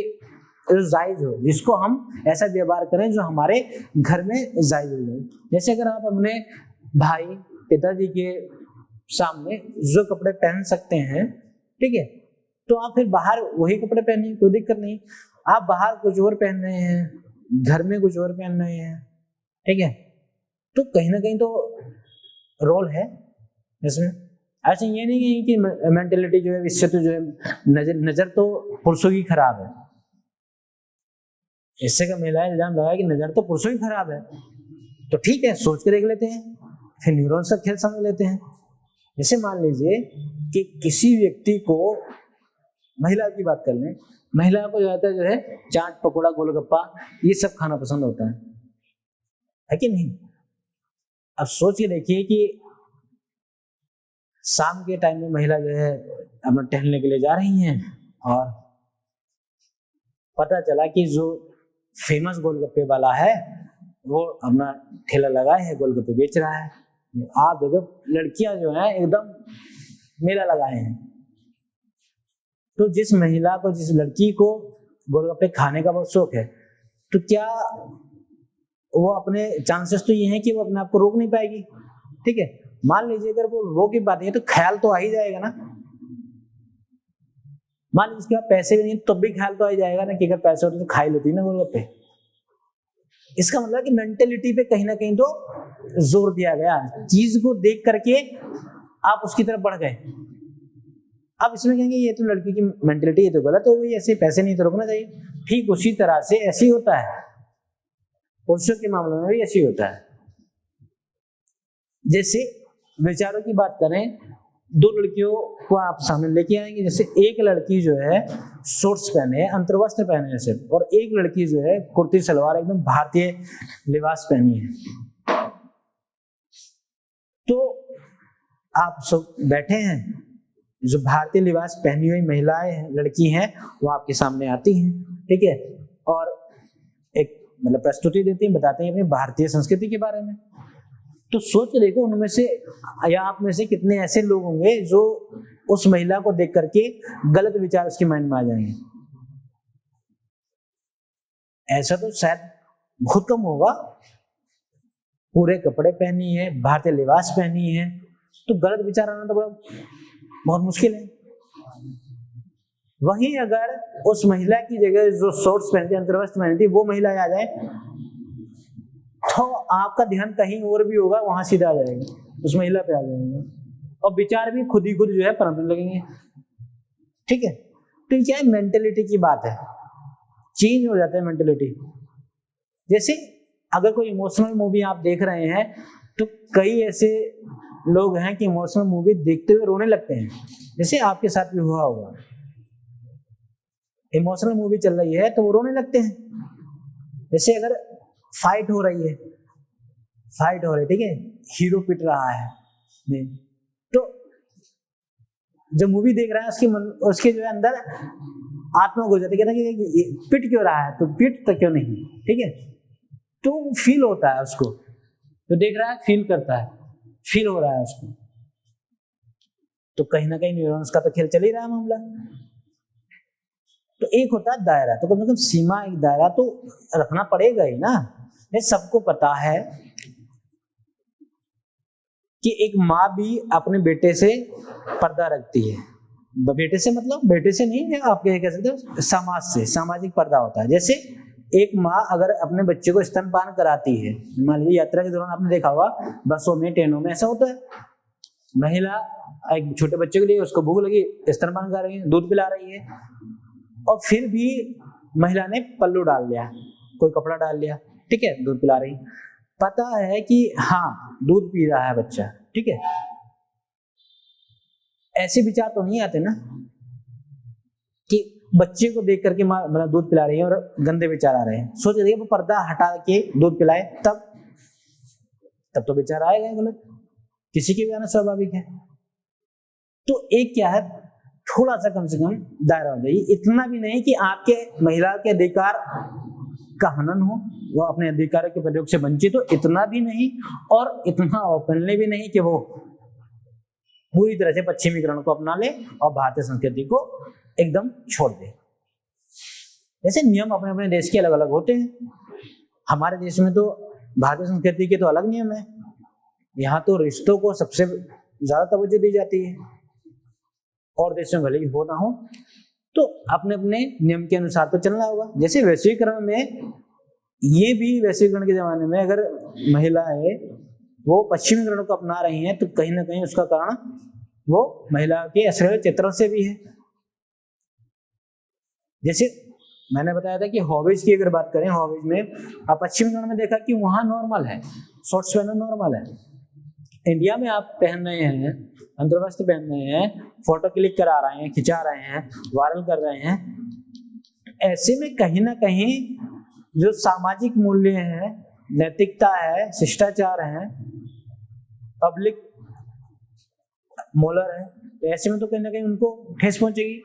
जायज हो, जिसको हम ऐसा व्यवहार करें जो हमारे घर में जायज हो जाए। जैसे अगर आप अपने भाई, पिताजी के सामने जो कपड़े पहन सकते हैं, ठीक है, तो आप फिर बाहर वही कपड़े पहनिए, कोई दिक्कत नहीं। आप बाहर कुछ और पहन रहे हैं, घर में कुछ और पहन रहे हैं, ठीक है, तो कहीं ना कहीं तो रोल है इसमें। ऐसे ये नहीं है कि मेंटेलिटी जो है इससे तो जो है नजर तो पुरुषों की खराब है, इससे का महिलाएं इल्जाम लगाया कि नजर तो पुरुषों की खराब है, तो ठीक है, सोच के देख लेते हैं, फिर न्यूरॉन्स का खेल समझ लेते हैं। जैसे मान लीजिए कि किसी व्यक्ति को, महिला की बात कर लें, महिला को ज्यादातर जो है चाट, पकौड़ा, गोलगप्पा ये सब खाना पसंद होता है कि नहीं। अब सोच के देखिए कि शाम के टाइम में महिला जो है अपना टहलने के लिए जा रही हैं और पता चला कि जो फेमस गोलगप्पे वाला है वो अपना ठेला लगाए है, गोलगप्पे बेच रहा है। आप देखो लड़कियां जो हैं एकदम मेला लगाए हैं। तो जिस महिला को, जिस लड़की को गोलगप्पे खाने का बहुत शौक है, तो क्या वो अपने चांसेस तो ये हैं कि वो अपने आप को रोक नहीं पाएगी, ठीक है। मान लीजिए अगर वो रोक ही पाती है तो ख्याल तो आ ही जाएगा ना। मान लीजिए उसके पास पैसे भी नहीं तब भी ख्याल तो आ ही जाएगा ना कि अगर पैसे होते तो खा ही लेती ना गोलगप्पे। इसका मतलब कि मेंटेलिटी पे कहीं ना कहीं तो जोर दिया गया, चीज को देख करके आप उसकी तरफ बढ़ गए। अब इसमें कहेंगे ये तो लड़की की मेंटेलिटी, ये तो गलत हो गई, ऐसे पैसे नहीं तो रोकना चाहिए। ठीक उसी तरह से ऐसे ही होता है, पुरुषों के मामले में भी ऐसे ही होता है। जैसे विचारों की बात करें, दो लड़कियों को आप सामने लेके आएंगे। जैसे एक लड़की जो है शॉर्ट्स पहने है, अंतर्वस्त्र पहने है सिर्फ, और एक लड़की जो है कुर्ती सलवार एकदम भारतीय लिबास पहनी है। तो आप सब बैठे हैं, जो भारतीय लिबास पहनी हुई महिलाएं लड़की हैं वो आपके सामने आती हैं, ठीक है, और एक मतलब प्रस्तुति देती हैं, बताते हैं अपनी भारतीय संस्कृति के बारे में। तो सोच के देखो उनमें से या आप में से कितने ऐसे लोग होंगे जो उस महिला को देख करके गलत विचार उसके माइंड में आ जाएंगे। ऐसा तो शायद बहुत कम होगा। पूरे कपड़े पहनी है, भारतीय लिबास पहनी है, तो गलत विचार आना तो बहुत मुश्किल है। वहीं अगर उस महिला की जगह जो शॉर्ट्स पहनती, अंतर्वस्त्र पहनती, वो महिला आ जाए तो आपका ध्यान कहीं और भी होगा, वहां सीधा आ जाएगा, उस महिला पे आ जाएगा, और विचार भी खुद ही खुद जो है पनपने लगेंगे, ठीक है। तो ये क्या है, मेंटेलिटी की बात है, चेंज हो जाता है मेंटेलिटी। जैसे अगर कोई इमोशनल मूवी आप देख रहे हैं तो कई ऐसे लोग हैं कि इमोशनल मूवी देखते हुए रोने लगते हैं। जैसे आपके साथ भी हुआ होगा, इमोशनल मूवी चल रही है तो वो रोने लगते हैं। जैसे अगर फाइट हो रही, ठीक है, हीरो पिट रहा है, तो जो मूवी देख रहा है उसके जो है अंदर आत्मा हो जाती है, कहता है कि पिट क्यों रहा है, तो पिट तो क्यों नहीं, ठीक है। तो फील होता है उसको, तो देख रहा है फील करता है, फील हो रहा है उसको। तो कहीं ना कहीं न्यूरॉन्स का तो खेल चल ही रहा है मामला। तो एक होता है दायरा, तो कम से कम सीमा, एक दायरा तो रखना पड़ेगा ही ना। ये सबको पता है कि एक माँ भी अपने बेटे से पर्दा रखती है। बेटे से मतलब बेटे से नहीं है, आप कह सकते हो समाज से, सामाजिक पर्दा होता है। जैसे एक माँ अगर अपने बच्चे को स्तनपान कराती है, मान लीजिए यात्रा के दौरान आपने देखा होगा बसों में, ट्रेनों में ऐसा होता है, महिला एक छोटे बच्चे के लिए उसको भूख लगी, स्तनपान कर रही है, दूध पिला रही है, और फिर भी महिला ने पल्लू डाल लिया, कोई कपड़ा डाल लिया, ठीक है, दूध पिला रही, पता है कि हाँ दूध पी रहा है बच्चा, ठीक है। ऐसे विचार तो नहीं आते ना कि बच्चे को देख करके माँ मतलब दूध पिला रही है और गंदे विचार आ रहे हैं। सोच रही है वो पर्दा हटा के दूध पिलाए, तब तो विचार आएगा गलत, किसी के भी आना स्वाभाविक है। तो एक क्या है, थोड़ा सा कम से कम दायरा हो जाइए, इतना भी नहीं कि आपके महिला के अधिकार का हनन हो, वो अपने अधिकारों के प्रयोग से वंचित हो, इतना भी नहीं, और इतना ओपनली भी नहीं कि वो पूरी तरह से पश्चिमीकरण को अपना ले और भारतीय संस्कृति को एकदम छोड़ दे। जैसे नियम अपने अपने देश के अलग अलग होते हैं, हमारे देश में तो भारतीय संस्कृति के तो अलग नियम है, यहाँ तो रिश्तों को सबसे ज्यादा तवज्जो दी जाती है, और देशों में भले ही हो ना हो, तो अपने अपने नियम के अनुसार तो चलना होगा। जैसे वैश्वीकरण में, ये भी वैश्वीकरण के जमाने में अगर महिलाएं वो पश्चिमीकरण को अपना रही हैं तो कहीं ना कहीं उसका कारण वो महिला के अश्लील चित्रण से भी है। जैसे मैंने बताया था कि हॉबीज की अगर बात करें, हॉबीज में आप पश्चिमीकरण में देखा कि वहां नॉर्मल है, शॉर्ट्स पहनना नॉर्मल है। इंडिया में आप पहन रहे हैं, अंतर्वस्त्र पहन रहे हैं, फोटो क्लिक करा रहे हैं, खिंचा रहे हैं, वायरल कर रहे हैं, ऐसे में कहीं ना कहीं जो सामाजिक मूल्य है, नैतिकता है, शिष्टाचार है, पब्लिक मोलर है, तो ऐसे में तो कहीं ना कहीं उनको ठेस पहुंचेगी।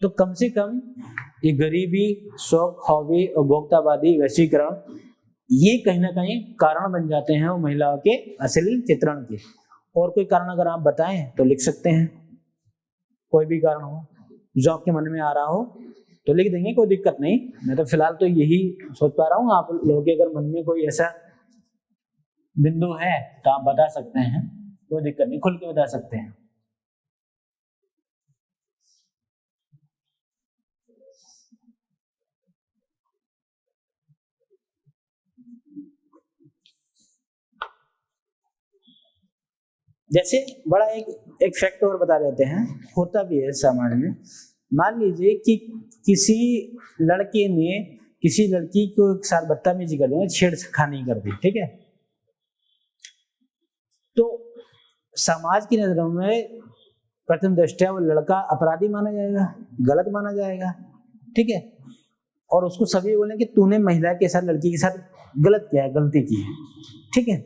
तो कम से कम ये गरीबी, शौक, हॉबी, उपभोक्तावादी, वैश्वीकरण, ये कहीं ना कहीं कारण बन जाते हैं वो महिलाओं के अश्लील चित्रण के। और कोई कारण अगर आप बताएं तो लिख सकते हैं, कोई भी कारण हो जो आपके मन में आ रहा हो तो लिख देंगे, कोई दिक्कत नहीं। मैं तो फिलहाल तो यही सोच पा रहा हूँ, आप लोगों के अगर मन में कोई ऐसा बिंदु है तो आप बता सकते हैं, कोई दिक्कत नहीं, खुल के बता सकते हैं। जैसे बड़ा एक फैक्ट और बता देते हैं, होता भी है समाज में। मान लीजिए कि किसी लड़के ने किसी लड़की को एक साथ बदतमीजी कर दी, छेड़खानी कर दी, ठीक है, तो समाज की नजरों में प्रथम दृष्टया वो लड़का अपराधी माना जाएगा, गलत माना जाएगा, ठीक है, और उसको सभी बोले कि तूने महिला के साथ, लड़की के साथ गलत किया है, गलती की है, ठीक है।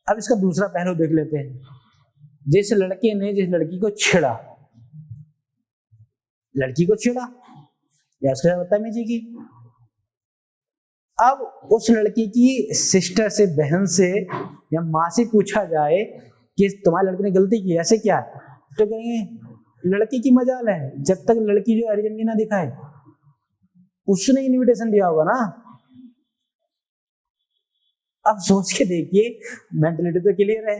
अब इसका दूसरा पहलू देख लेते हैं। जिस लड़के ने जिस लड़की को छेड़ा, लड़की को छेड़ा या उसके साथ बदतमीजी की, अब उस लड़की की सिस्टर से, बहन से या माँ से पूछा जाए कि तुम्हारे लड़के ने गलती की, ऐसे क्या, तो कहेंगे लड़की की मजाल है, जब तक लड़की जो अर्जेंटी ना दिखाए, उसने इनविटेशन दिया होगा ना। अब सोच के देखिए, मेंटलिटी तो क्लियर है।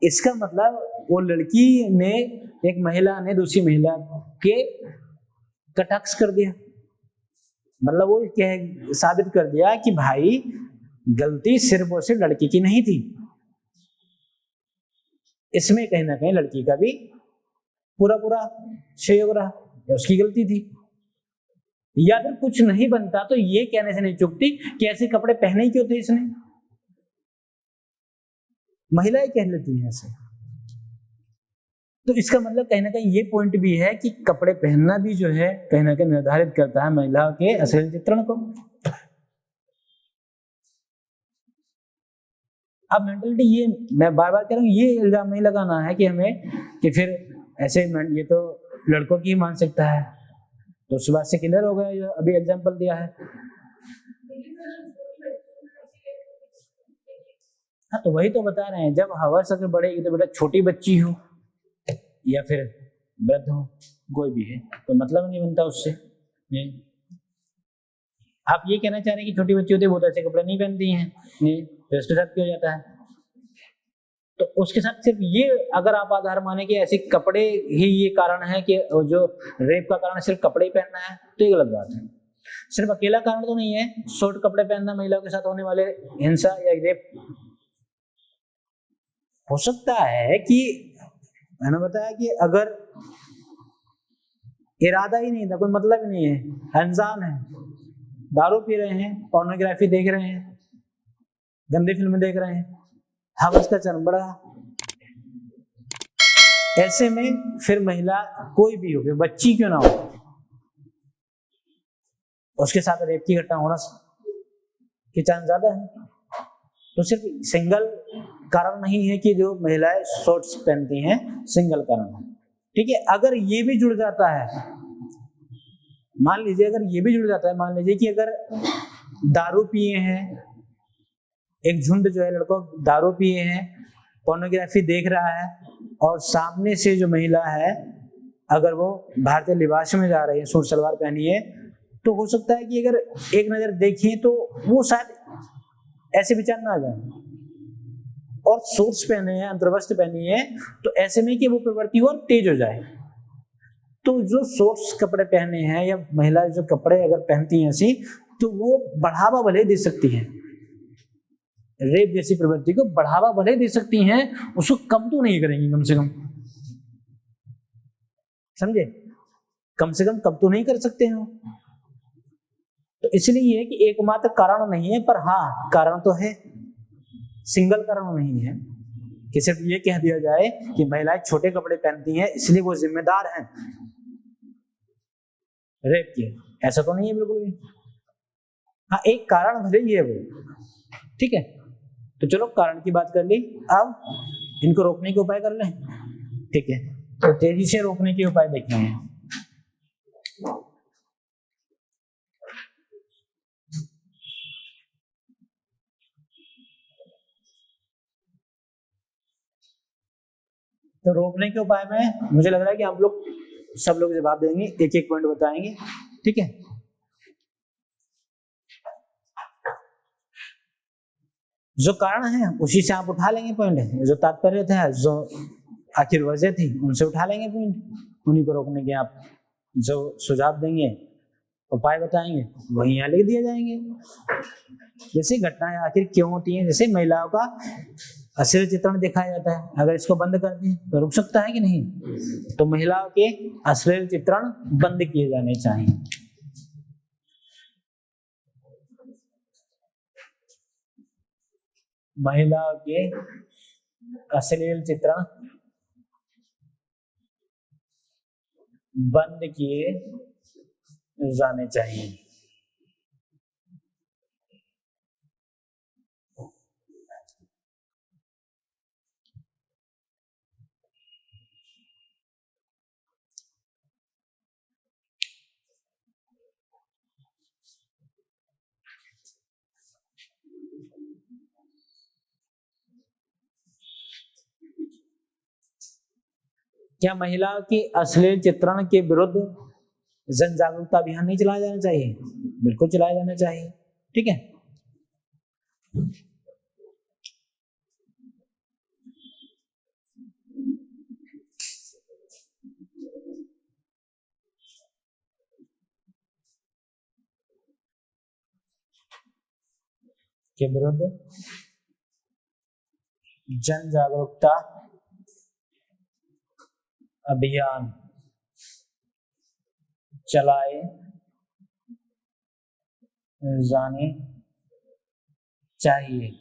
इसका मतलब वो लड़की ने, एक महिला ने दूसरी महिला के कटाक्ष कर दिया, मतलब वो क्या साबित कर दिया कि भाई गलती सिर्फ और सिर्फ लड़की की नहीं थी, इसमें कहीं ना कहीं लड़की का भी पूरा पूरा सहयोग रहा, उसकी गलती थी। या फिर कुछ नहीं बनता तो ये कहने से नहीं चुकती कि ऐसे कपड़े पहने क्यों थे इसने, महिलाएं कह लेती हैं ऐसे। तो इसका मतलब कहीं ना कहीं ये पॉइंट भी है कि कपड़े पहनना भी जो है कहीं ना कहीं निर्धारित करता है महिला के अश्लील चित्रण को। अब मेंटलिटी, ये मैं बार बार कह रहा हूँ, ये इल्जाम नहीं लगाना है कि हमें कि फिर ऐसे, ये तो लड़कों की मानसिकता है, तो उस बात से क्लियर हो गया जो अभी एग्जाम्पल दिया है। हाँ, तो वही तो बता रहे हैं, जब हवस अगर बढ़ेगी तो बेटा छोटी बच्ची हो या फिर वृद्ध हो, कोई भी है, तो मतलब नहीं बनता उससे। आप ये कहना चाह रहे हैं कि छोटी बच्ची होती है, बहुत ऐसे कपड़े नहीं पहनती हैं, नहीं, तो इसके साथ क्या हो जाता है, तो उसके साथ सिर्फ ये अगर आप आधार माने कि ऐसे कपड़े ही ये कारण है कि जो रेप का कारण सिर्फ कपड़े ही पहनना है, तो ये गलत बात है। सिर्फ अकेला कारण तो नहीं है शॉर्ट कपड़े पहनना महिलाओं के साथ होने वाले हिंसा या रेप। हो सकता है कि मैंने बताया कि अगर इरादा ही नहीं था, कोई मतलब ही नहीं है, अनजान है, दारू पी रहे हैं, पोर्नोग्राफी देख रहे हैं, गंदी फिल्में देख रहे हैं, हवस का चरम बढ़ा, ऐसे में फिर महिला कोई भी हो, बच्ची क्यों ना हो, उसके साथ रेप की घटना होना के चांस ज्यादा है। तो सिर्फ सिंगल कारण नहीं है कि जो महिलाएं शॉर्ट्स पहनती हैं, सिंगल कारण है, ठीक है। अगर ये भी जुड़ जाता है, मान लीजिए अगर ये भी जुड़ जाता है, मान लीजिए कि अगर दारू पिए हैं, एक झुंड जो है लड़कों दारू पिए हैं, पोर्नोग्राफी देख रहा है, और सामने से जो महिला है अगर वो भारतीय लिबास में जा रही है, सूट सलवार पहनी है, तो हो सकता है कि अगर एक नजर देखें तो वो शायद ऐसे विचार ना आ जाए, और सूट्स पहने हैं, अंतर्वस्त्र पहनी है, तो ऐसे में कि वो प्रवृत्ति और तेज हो जाए। तो जो शॉर्ट्स कपड़े पहने हैं या महिलाएं जो कपड़े अगर पहनती हैं ऐसी, तो वो बढ़ावा भले दे सकती हैं, रेप जैसी प्रवृत्ति को बढ़ावा भले दे सकती हैं, उसको कम तो नहीं करेंगी, कम से कम, समझे, कम से कम कम तो नहीं कर सकते हैं। तो इसलिए ये है कि एकमात्र कारण नहीं है, पर हाँ कारण तो है, सिंगल कारण नहीं है कि सिर्फ ये कह दिया जाए कि महिलाएं छोटे कपड़े पहनती हैं इसलिए वो जिम्मेदार हैं रेप के, ऐसा तो नहीं है बिल्कुल भी। हाँ, एक कारण भले ही है वो, ठीक है। तो चलो कारण की बात कर ली, अब इनको रोकने के उपाय कर लें, ठीक है। तो तेजी से रोकने के उपाय देखेंगे। तो रोकने के उपाय में मुझे लग रहा है कि आप लोग सब लोग जवाब देंगे, एक एक पॉइंट बताएंगे, ठीक है। जो कारण है उसी से आप उठा लेंगे पॉइंट, जो तात्पर्य था, जो आखिर वजह थी, उनसे उठा लेंगे पॉइंट, उन्हीं को रोकने के आप जो सुझाव देंगे, उपाय बताएंगे, वही यहाँ लिख दिए जाएंगे। जैसे घटनाएं आखिर क्यों होती हैं, जैसे महिलाओं का अश्लील चित्रण दिखाया जाता है, अगर इसको बंद कर दें तो रुक सकता है कि नहीं? तो महिलाओं के अश्लील चित्रण बंद किए जाने चाहिए। महिलाओं के अश्लील चित्रण बंद किए जाने चाहिए। क्या महिलाओं की अश्लील चित्रण के विरुद्ध जन जागरूकता अभियान नहीं चलाया जाना चाहिए? बिल्कुल चलाया जाना चाहिए, ठीक है। के विरुद्ध जन जागरूकता अभियान चलाए जाने चाहिए।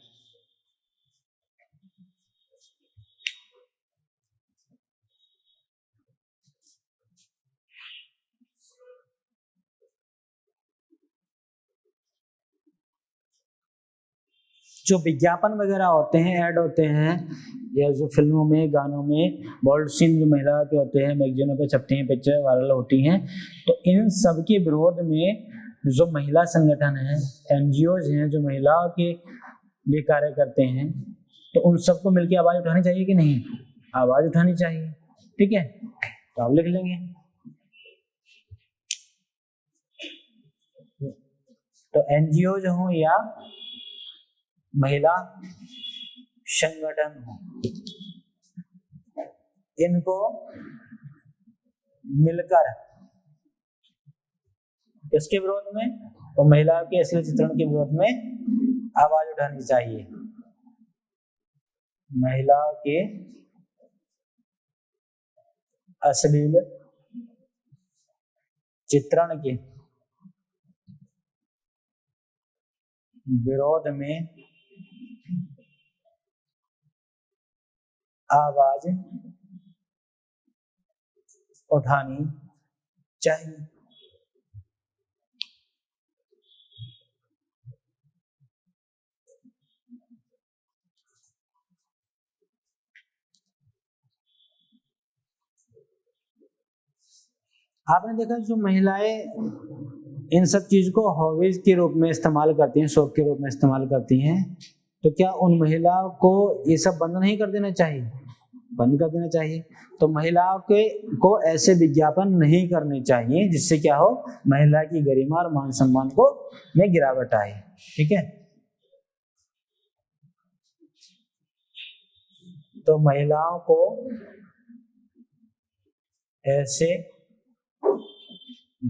जो विज्ञापन वगैरह होते हैं, ऐड होते हैं, या जो फिल्मों में, गानों में बोल्ड सीन जो महिला के होते हैं, मैगजीनों पे छपती हैं, पिक्चर वायरल होती हैं, तो इन सब के विरोध में जो महिला संगठन हैं, एनजीओज हैं, जो महिलाओं के लिए कार्य करते हैं, तो उन सबको मिलकर आवाज उठानी चाहिए कि नहीं? आवाज उठानी चाहिए, ठीक है। तो आप लिख लेंगे। तो एनजीओज हो या महिला संगठन हो, इनको मिलकर किसके विरोध में? तो महिलाओं के अश्लील चित्रण के विरोध में आवाज उठानी चाहिए। महिलाओं के अश्लील चित्रण के विरोध में आवाज उठानी चाहिए। आपने देखा जो महिलाएं इन सब चीज को हॉबीज के रूप में इस्तेमाल करती हैं, शौक के रूप में इस्तेमाल करती हैं, तो क्या उन महिलाओं को ये सब बंद नहीं कर देना चाहिए? बंद कर देना चाहिए। तो महिलाओं के को ऐसे विज्ञापन नहीं करने चाहिए जिससे क्या हो, महिला की गरिमा और मान सम्मान को में गिरावट आए, ठीक है। तो महिलाओं को ऐसे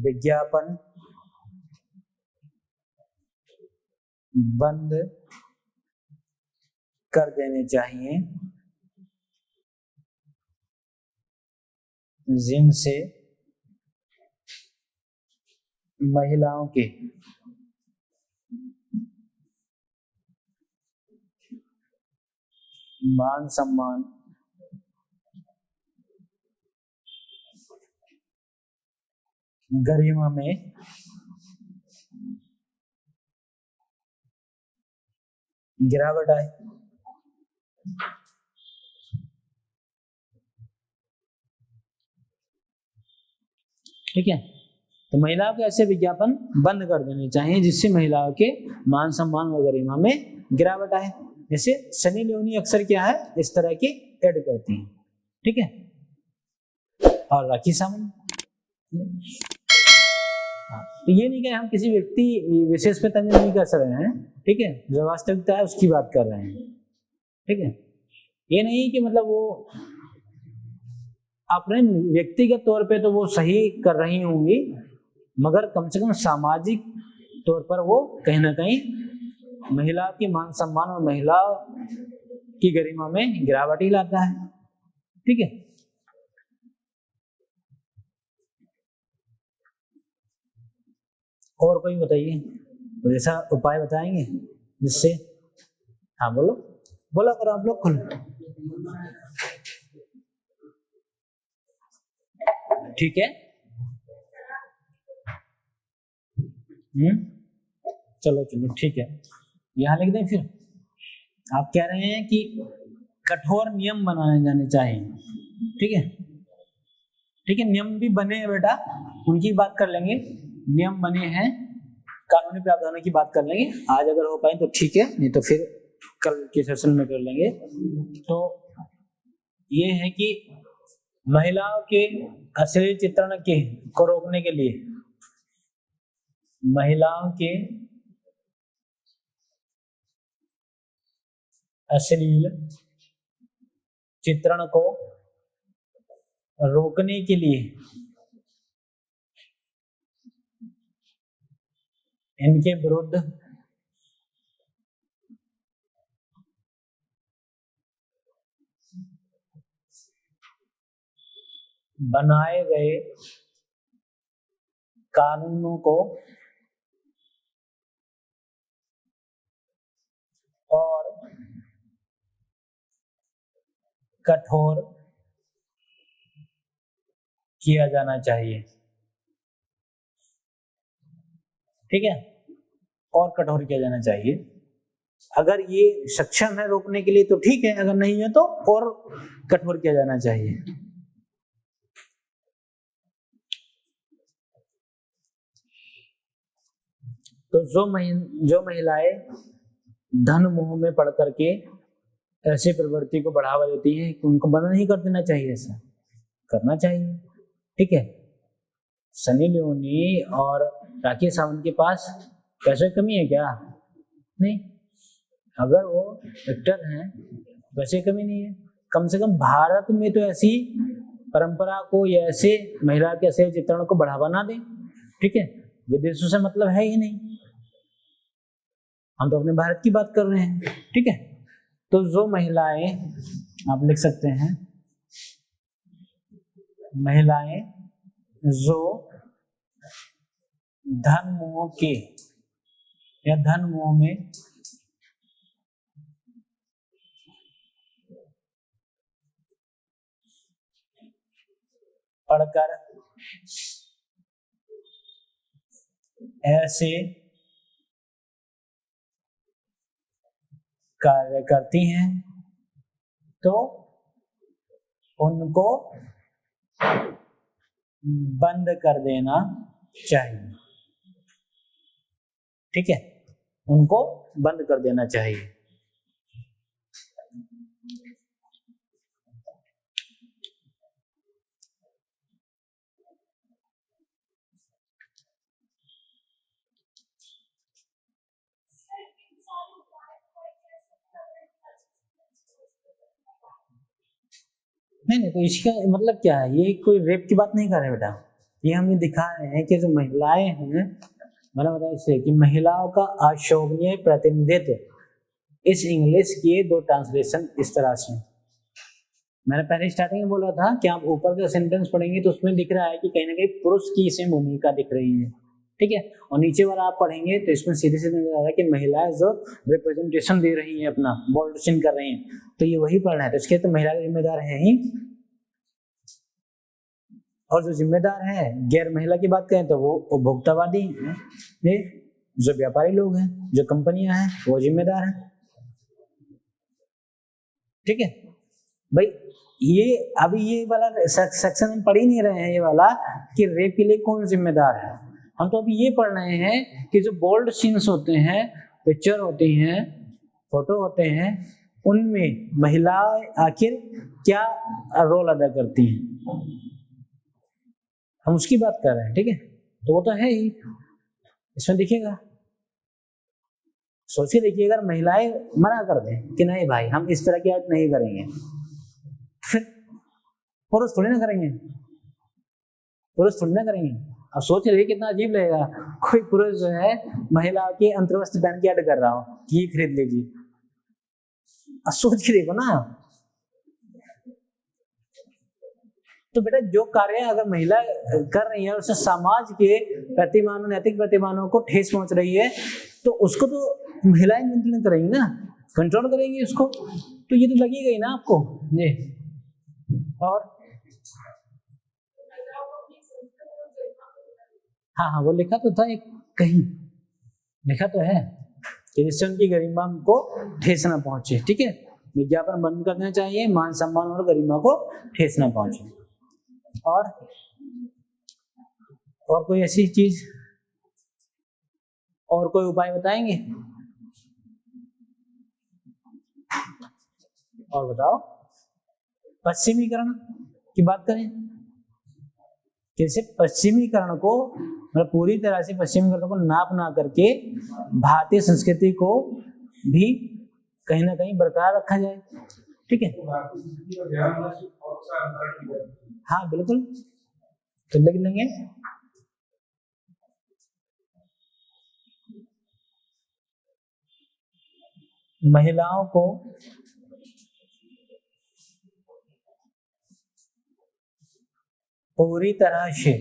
विज्ञापन बंद कर देने चाहिए जिनसे महिलाओं के मान सम्मान, गरिमा में गिरावट आए। ठीक है। तो महिलाओं के ऐसे विज्ञापन बंद कर देने चाहिए जिससे महिलाओं के मान सम्मान व गरिमा में गिरावट आए। जैसे सनी लियोनी अक्सर क्या है, इस तरह की एड करती हैं, ठीक है। और राखी सावंत हाँ, तो ये नहीं कि हम किसी व्यक्ति विशेष पे तंज नहीं कर रहे हैं, ठीक है, जो वास्तविकता है उसकी बात कर रहे हैं, ठीक है। ये नहीं कि मतलब वो अपने व्यक्तिगत तौर पे तो वो सही कर रही होंगी, मगर कम से कम सामाजिक तौर पर वो कहीं ना कहीं महिला की मान सम्मान और महिला की गरिमा में गिरावट ही लाता है, ठीक है। और कोई बताइए, कोई ऐसा उपाय बताएंगे जिससे, हाँ बोलो, बोला करो आप लोग खुल, ठीक है। चलो चलो ठीक है, यहाँ लिख दें। फिर आप कह रहे हैं कि कठोर नियम बनाने जाने चाहिए, ठीक है, ठीक है। नियम भी बने हैं बेटा, उनकी बात कर लेंगे, नियम बने हैं, कानूनी प्रावधानों की बात कर लेंगे आज, अगर हो पाए तो ठीक है, नहीं तो फिर कल के सेशन में कर लेंगे। तो ये है कि महिलाओं के अश्लील चित्रण के को रोकने के लिए, महिलाओं के अश्लील चित्रण को रोकने के लिए इनके विरुद्ध बनाए गए कानूनों को और कठोर किया जाना चाहिए, ठीक है, और कठोर किया जाना चाहिए। अगर ये सक्षम है रोकने के लिए तो ठीक है, अगर नहीं है तो और कठोर किया जाना चाहिए। तो जो महिलाएं धन मोह में पड़ करके ऐसी प्रवृत्ति को बढ़ावा देती है, उनको बंद नहीं कर देना चाहिए, ऐसा करना चाहिए, ठीक है। सनी लियोनी और राकेश सावंत के पास पैसे की कमी है क्या? नहीं, अगर वो एक्टर हैं वैसे कमी नहीं है। कम से कम भारत में तो ऐसी परंपरा को या ऐसे महिला के ऐसे चित्रण को बढ़ावा ना दें, ठीक है। विदेशों से मतलब है ही नहीं, हम तो अपने भारत की बात कर रहे हैं, ठीक है। तो जो महिलाएं, आप लिख सकते हैं, महिलाएं जो धन मोह के या धन मोह में पढ़कर ऐसे कार्य करती हैं तो उनको बंद कर देना चाहिए, ठीक है, उनको बंद कर देना चाहिए। नहीं, तो इसका मतलब क्या है, ये कोई रेप की बात नहीं कर रहे बेटा, ये हमें दिखा रहे हैं कि जो महिलाएं हैं, मैंने बताया इससे कि महिलाओं का अशोभनीय प्रतिनिधित्व, इस इंग्लिश के दो ट्रांसलेशन इस तरह से। मैंने पहले स्टार्टिंग में बोला था कि आप ऊपर का सेंटेंस पढ़ेंगे तो उसमें दिख रहा है कि कहीं ना कहीं पुरुष की इसमें भूमिका दिख रही है, ठीक है, और नीचे वाला आप पढ़ेंगे तो इसमें सीधे सीधे नजर आ रहा है कि महिलाएं जो रिप्रेजेंटेशन दे रही हैं, अपना बोल्ड चिन्ह कर रही हैं, तो ये वही पढ़ना है, तो इसके तो महिला जिम्मेदार है ही। और जो जिम्मेदार है गैर महिला की बात करें तो वो उपभोक्तावादी हैं, जो व्यापारी लोग हैं, जो कंपनियां हैं, वो जिम्मेदार हैं, ठीक है भाई। ये अभी ये वाला सेक्शन हम पढ़ ही नहीं रहे हैं, ये वाला कि रेप के लिए कौन जिम्मेदार है, हम तो अभी ये पढ़ रहे हैं कि जो बोल्ड सीन्स होते हैं, पिक्चर होती हैं, फोटो होते हैं, उनमें महिलाएं आखिर क्या रोल अदा करती हैं। हम उसकी बात कर रहे हैं, ठीक है। तो वो तो है ही, इसमें देखिएगा, सोच के देखिए, अगर महिलाएं मना कर दें कि नहीं भाई हम इस तरह की आर्ट नहीं करेंगे, फिर पुरुष थोड़ी ना करेंगे, पुरुष थोड़ी ना करेंगे। अब सोच रहे कितना अजीब लगेगा, कोई पुरुष जो है महिला के अंतर्वस्त्र पहन के ऐड कर रहा हो कि ये खरीद लीजिए। अब सोच के देखो ना। तो बेटा जो कार्य अगर महिला कर रही है उससे समाज के प्रतिमानों, नैतिक प्रतिमानों को ठेस पहुंच रही है, तो उसको तो महिलाएं नियंत्रण करेंगी ना, कंट्रोल करेंगी उसको, तो ये तो लगेगा ही ना आपको जी। और हाँ, वो लिखा तो था, एक कहीं लिखा तो है कि जिससे उनकी गरिमा को ठेस ना पहुंचे, ठीक है। विज्ञापन बंद करना चाहिए, मान सम्मान और गरिमा को ठेस ना पहुंचे। और कोई ऐसी चीज, और कोई उपाय बताएंगे? और बताओ। पश्चिमीकरण की बात करें, कैसे पश्चिमीकरण को, मतलब पूरी तरह से पश्चिमीकरण को नाप ना करके भारतीय संस्कृति को भी कहीं ना कहीं बरकरार रखा जाए, ठीक है। हाँ बिल्कुल, तो लिख लेंगे। महिलाओं को पूरी तरह से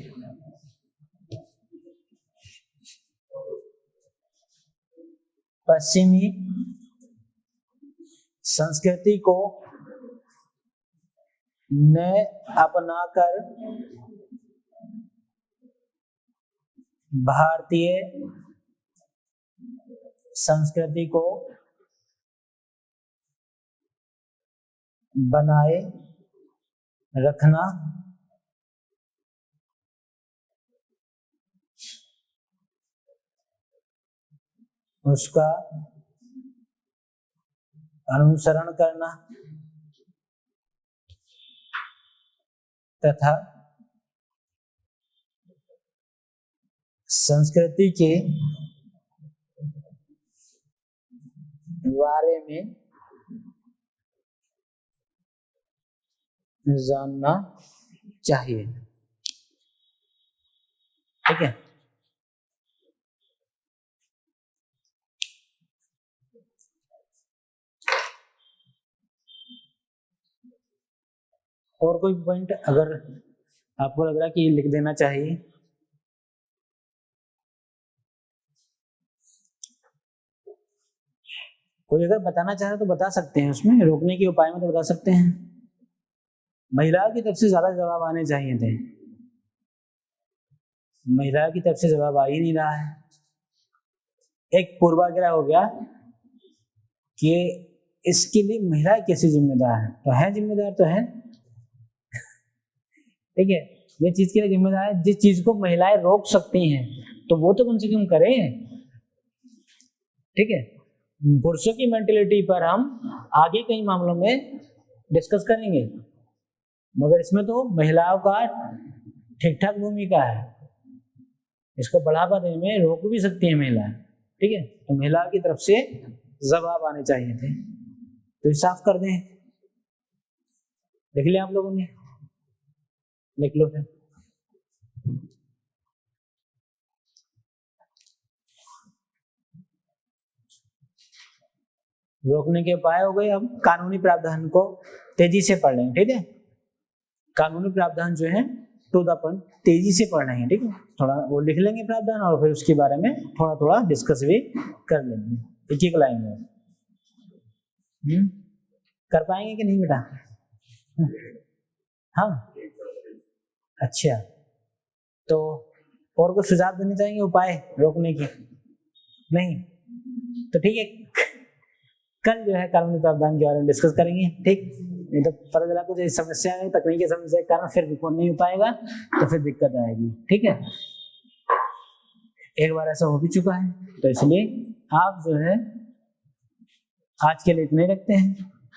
पश्चिमी संस्कृति को न अपनाकर भारतीय संस्कृति को बनाए रखना उसका अनुसरण करना तथा संस्कृति के बारे में जानना चाहिए, ठीक है। और कोई पॉइंट अगर आपको लग रहा है कि लिख देना चाहिए? कोई अगर बताना चाहे तो बता सकते हैं, उसमें रोकने के उपाय में तो बता सकते हैं। महिलाओं की तरफ से ज्यादा जवाब आने चाहिए थे, महिलाओं की तरफ से जवाब आ ही नहीं रहा है। एक पूर्वाग्रह हो गया कि इसके लिए महिलाएं कैसे जिम्मेदार है, तो है जिम्मेदार तो है, ठीक है। ये चीज के लिए जिम्मेदार है, जिस चीज को महिलाएं रोक सकती हैं तो वो तो कम से कम करें, ठीक है। पुरुषों की मेंटेलिटी पर हम आगे कई मामलों में डिस्कस करेंगे, मगर इसमें तो महिलाओं का ठीक ठाक भूमिका है, इसको बढ़ावा देने में रोक भी सकती है महिलाएं, ठीक है। तो महिलाओं की तरफ से जवाब आने चाहिए थे, तो साफ कर दें। लिख लिया आप लोगों ने? लिख लो फिर। रोकने के उपाय हो गए। अब कानूनी प्रावधान को तेजी से पढ़ लेंगे, ठीक है। कानूनी प्रावधान जो है टू द पॉइंट तेजी से पढ़ लेंगे, ठीक है। थोड़ा वो लिख लेंगे प्रावधान और फिर उसके बारे में थोड़ा थोड़ा डिस्कस भी कर लेंगे, एक एक लाइन में। कर पाएंगे कि नहीं बेटा? हाँ अच्छा, तो और कुछ सुझाव देने चाहेंगे उपाय रोकने के? नहीं, तो ठीक है, कल जो है कानूनी प्रावधान के बारे में डिस्कस करेंगे, ठीक। नहीं तो पता चला कुछ समस्या है, तकनीकी समस्या के कारण फिर रिपोर्ट नहीं हो पाएगा, तो फिर दिक्कत आएगी, ठीक है। एक बार ऐसा हो भी चुका है, तो इसलिए आप जो है आज के लिए इतने रखते हैं।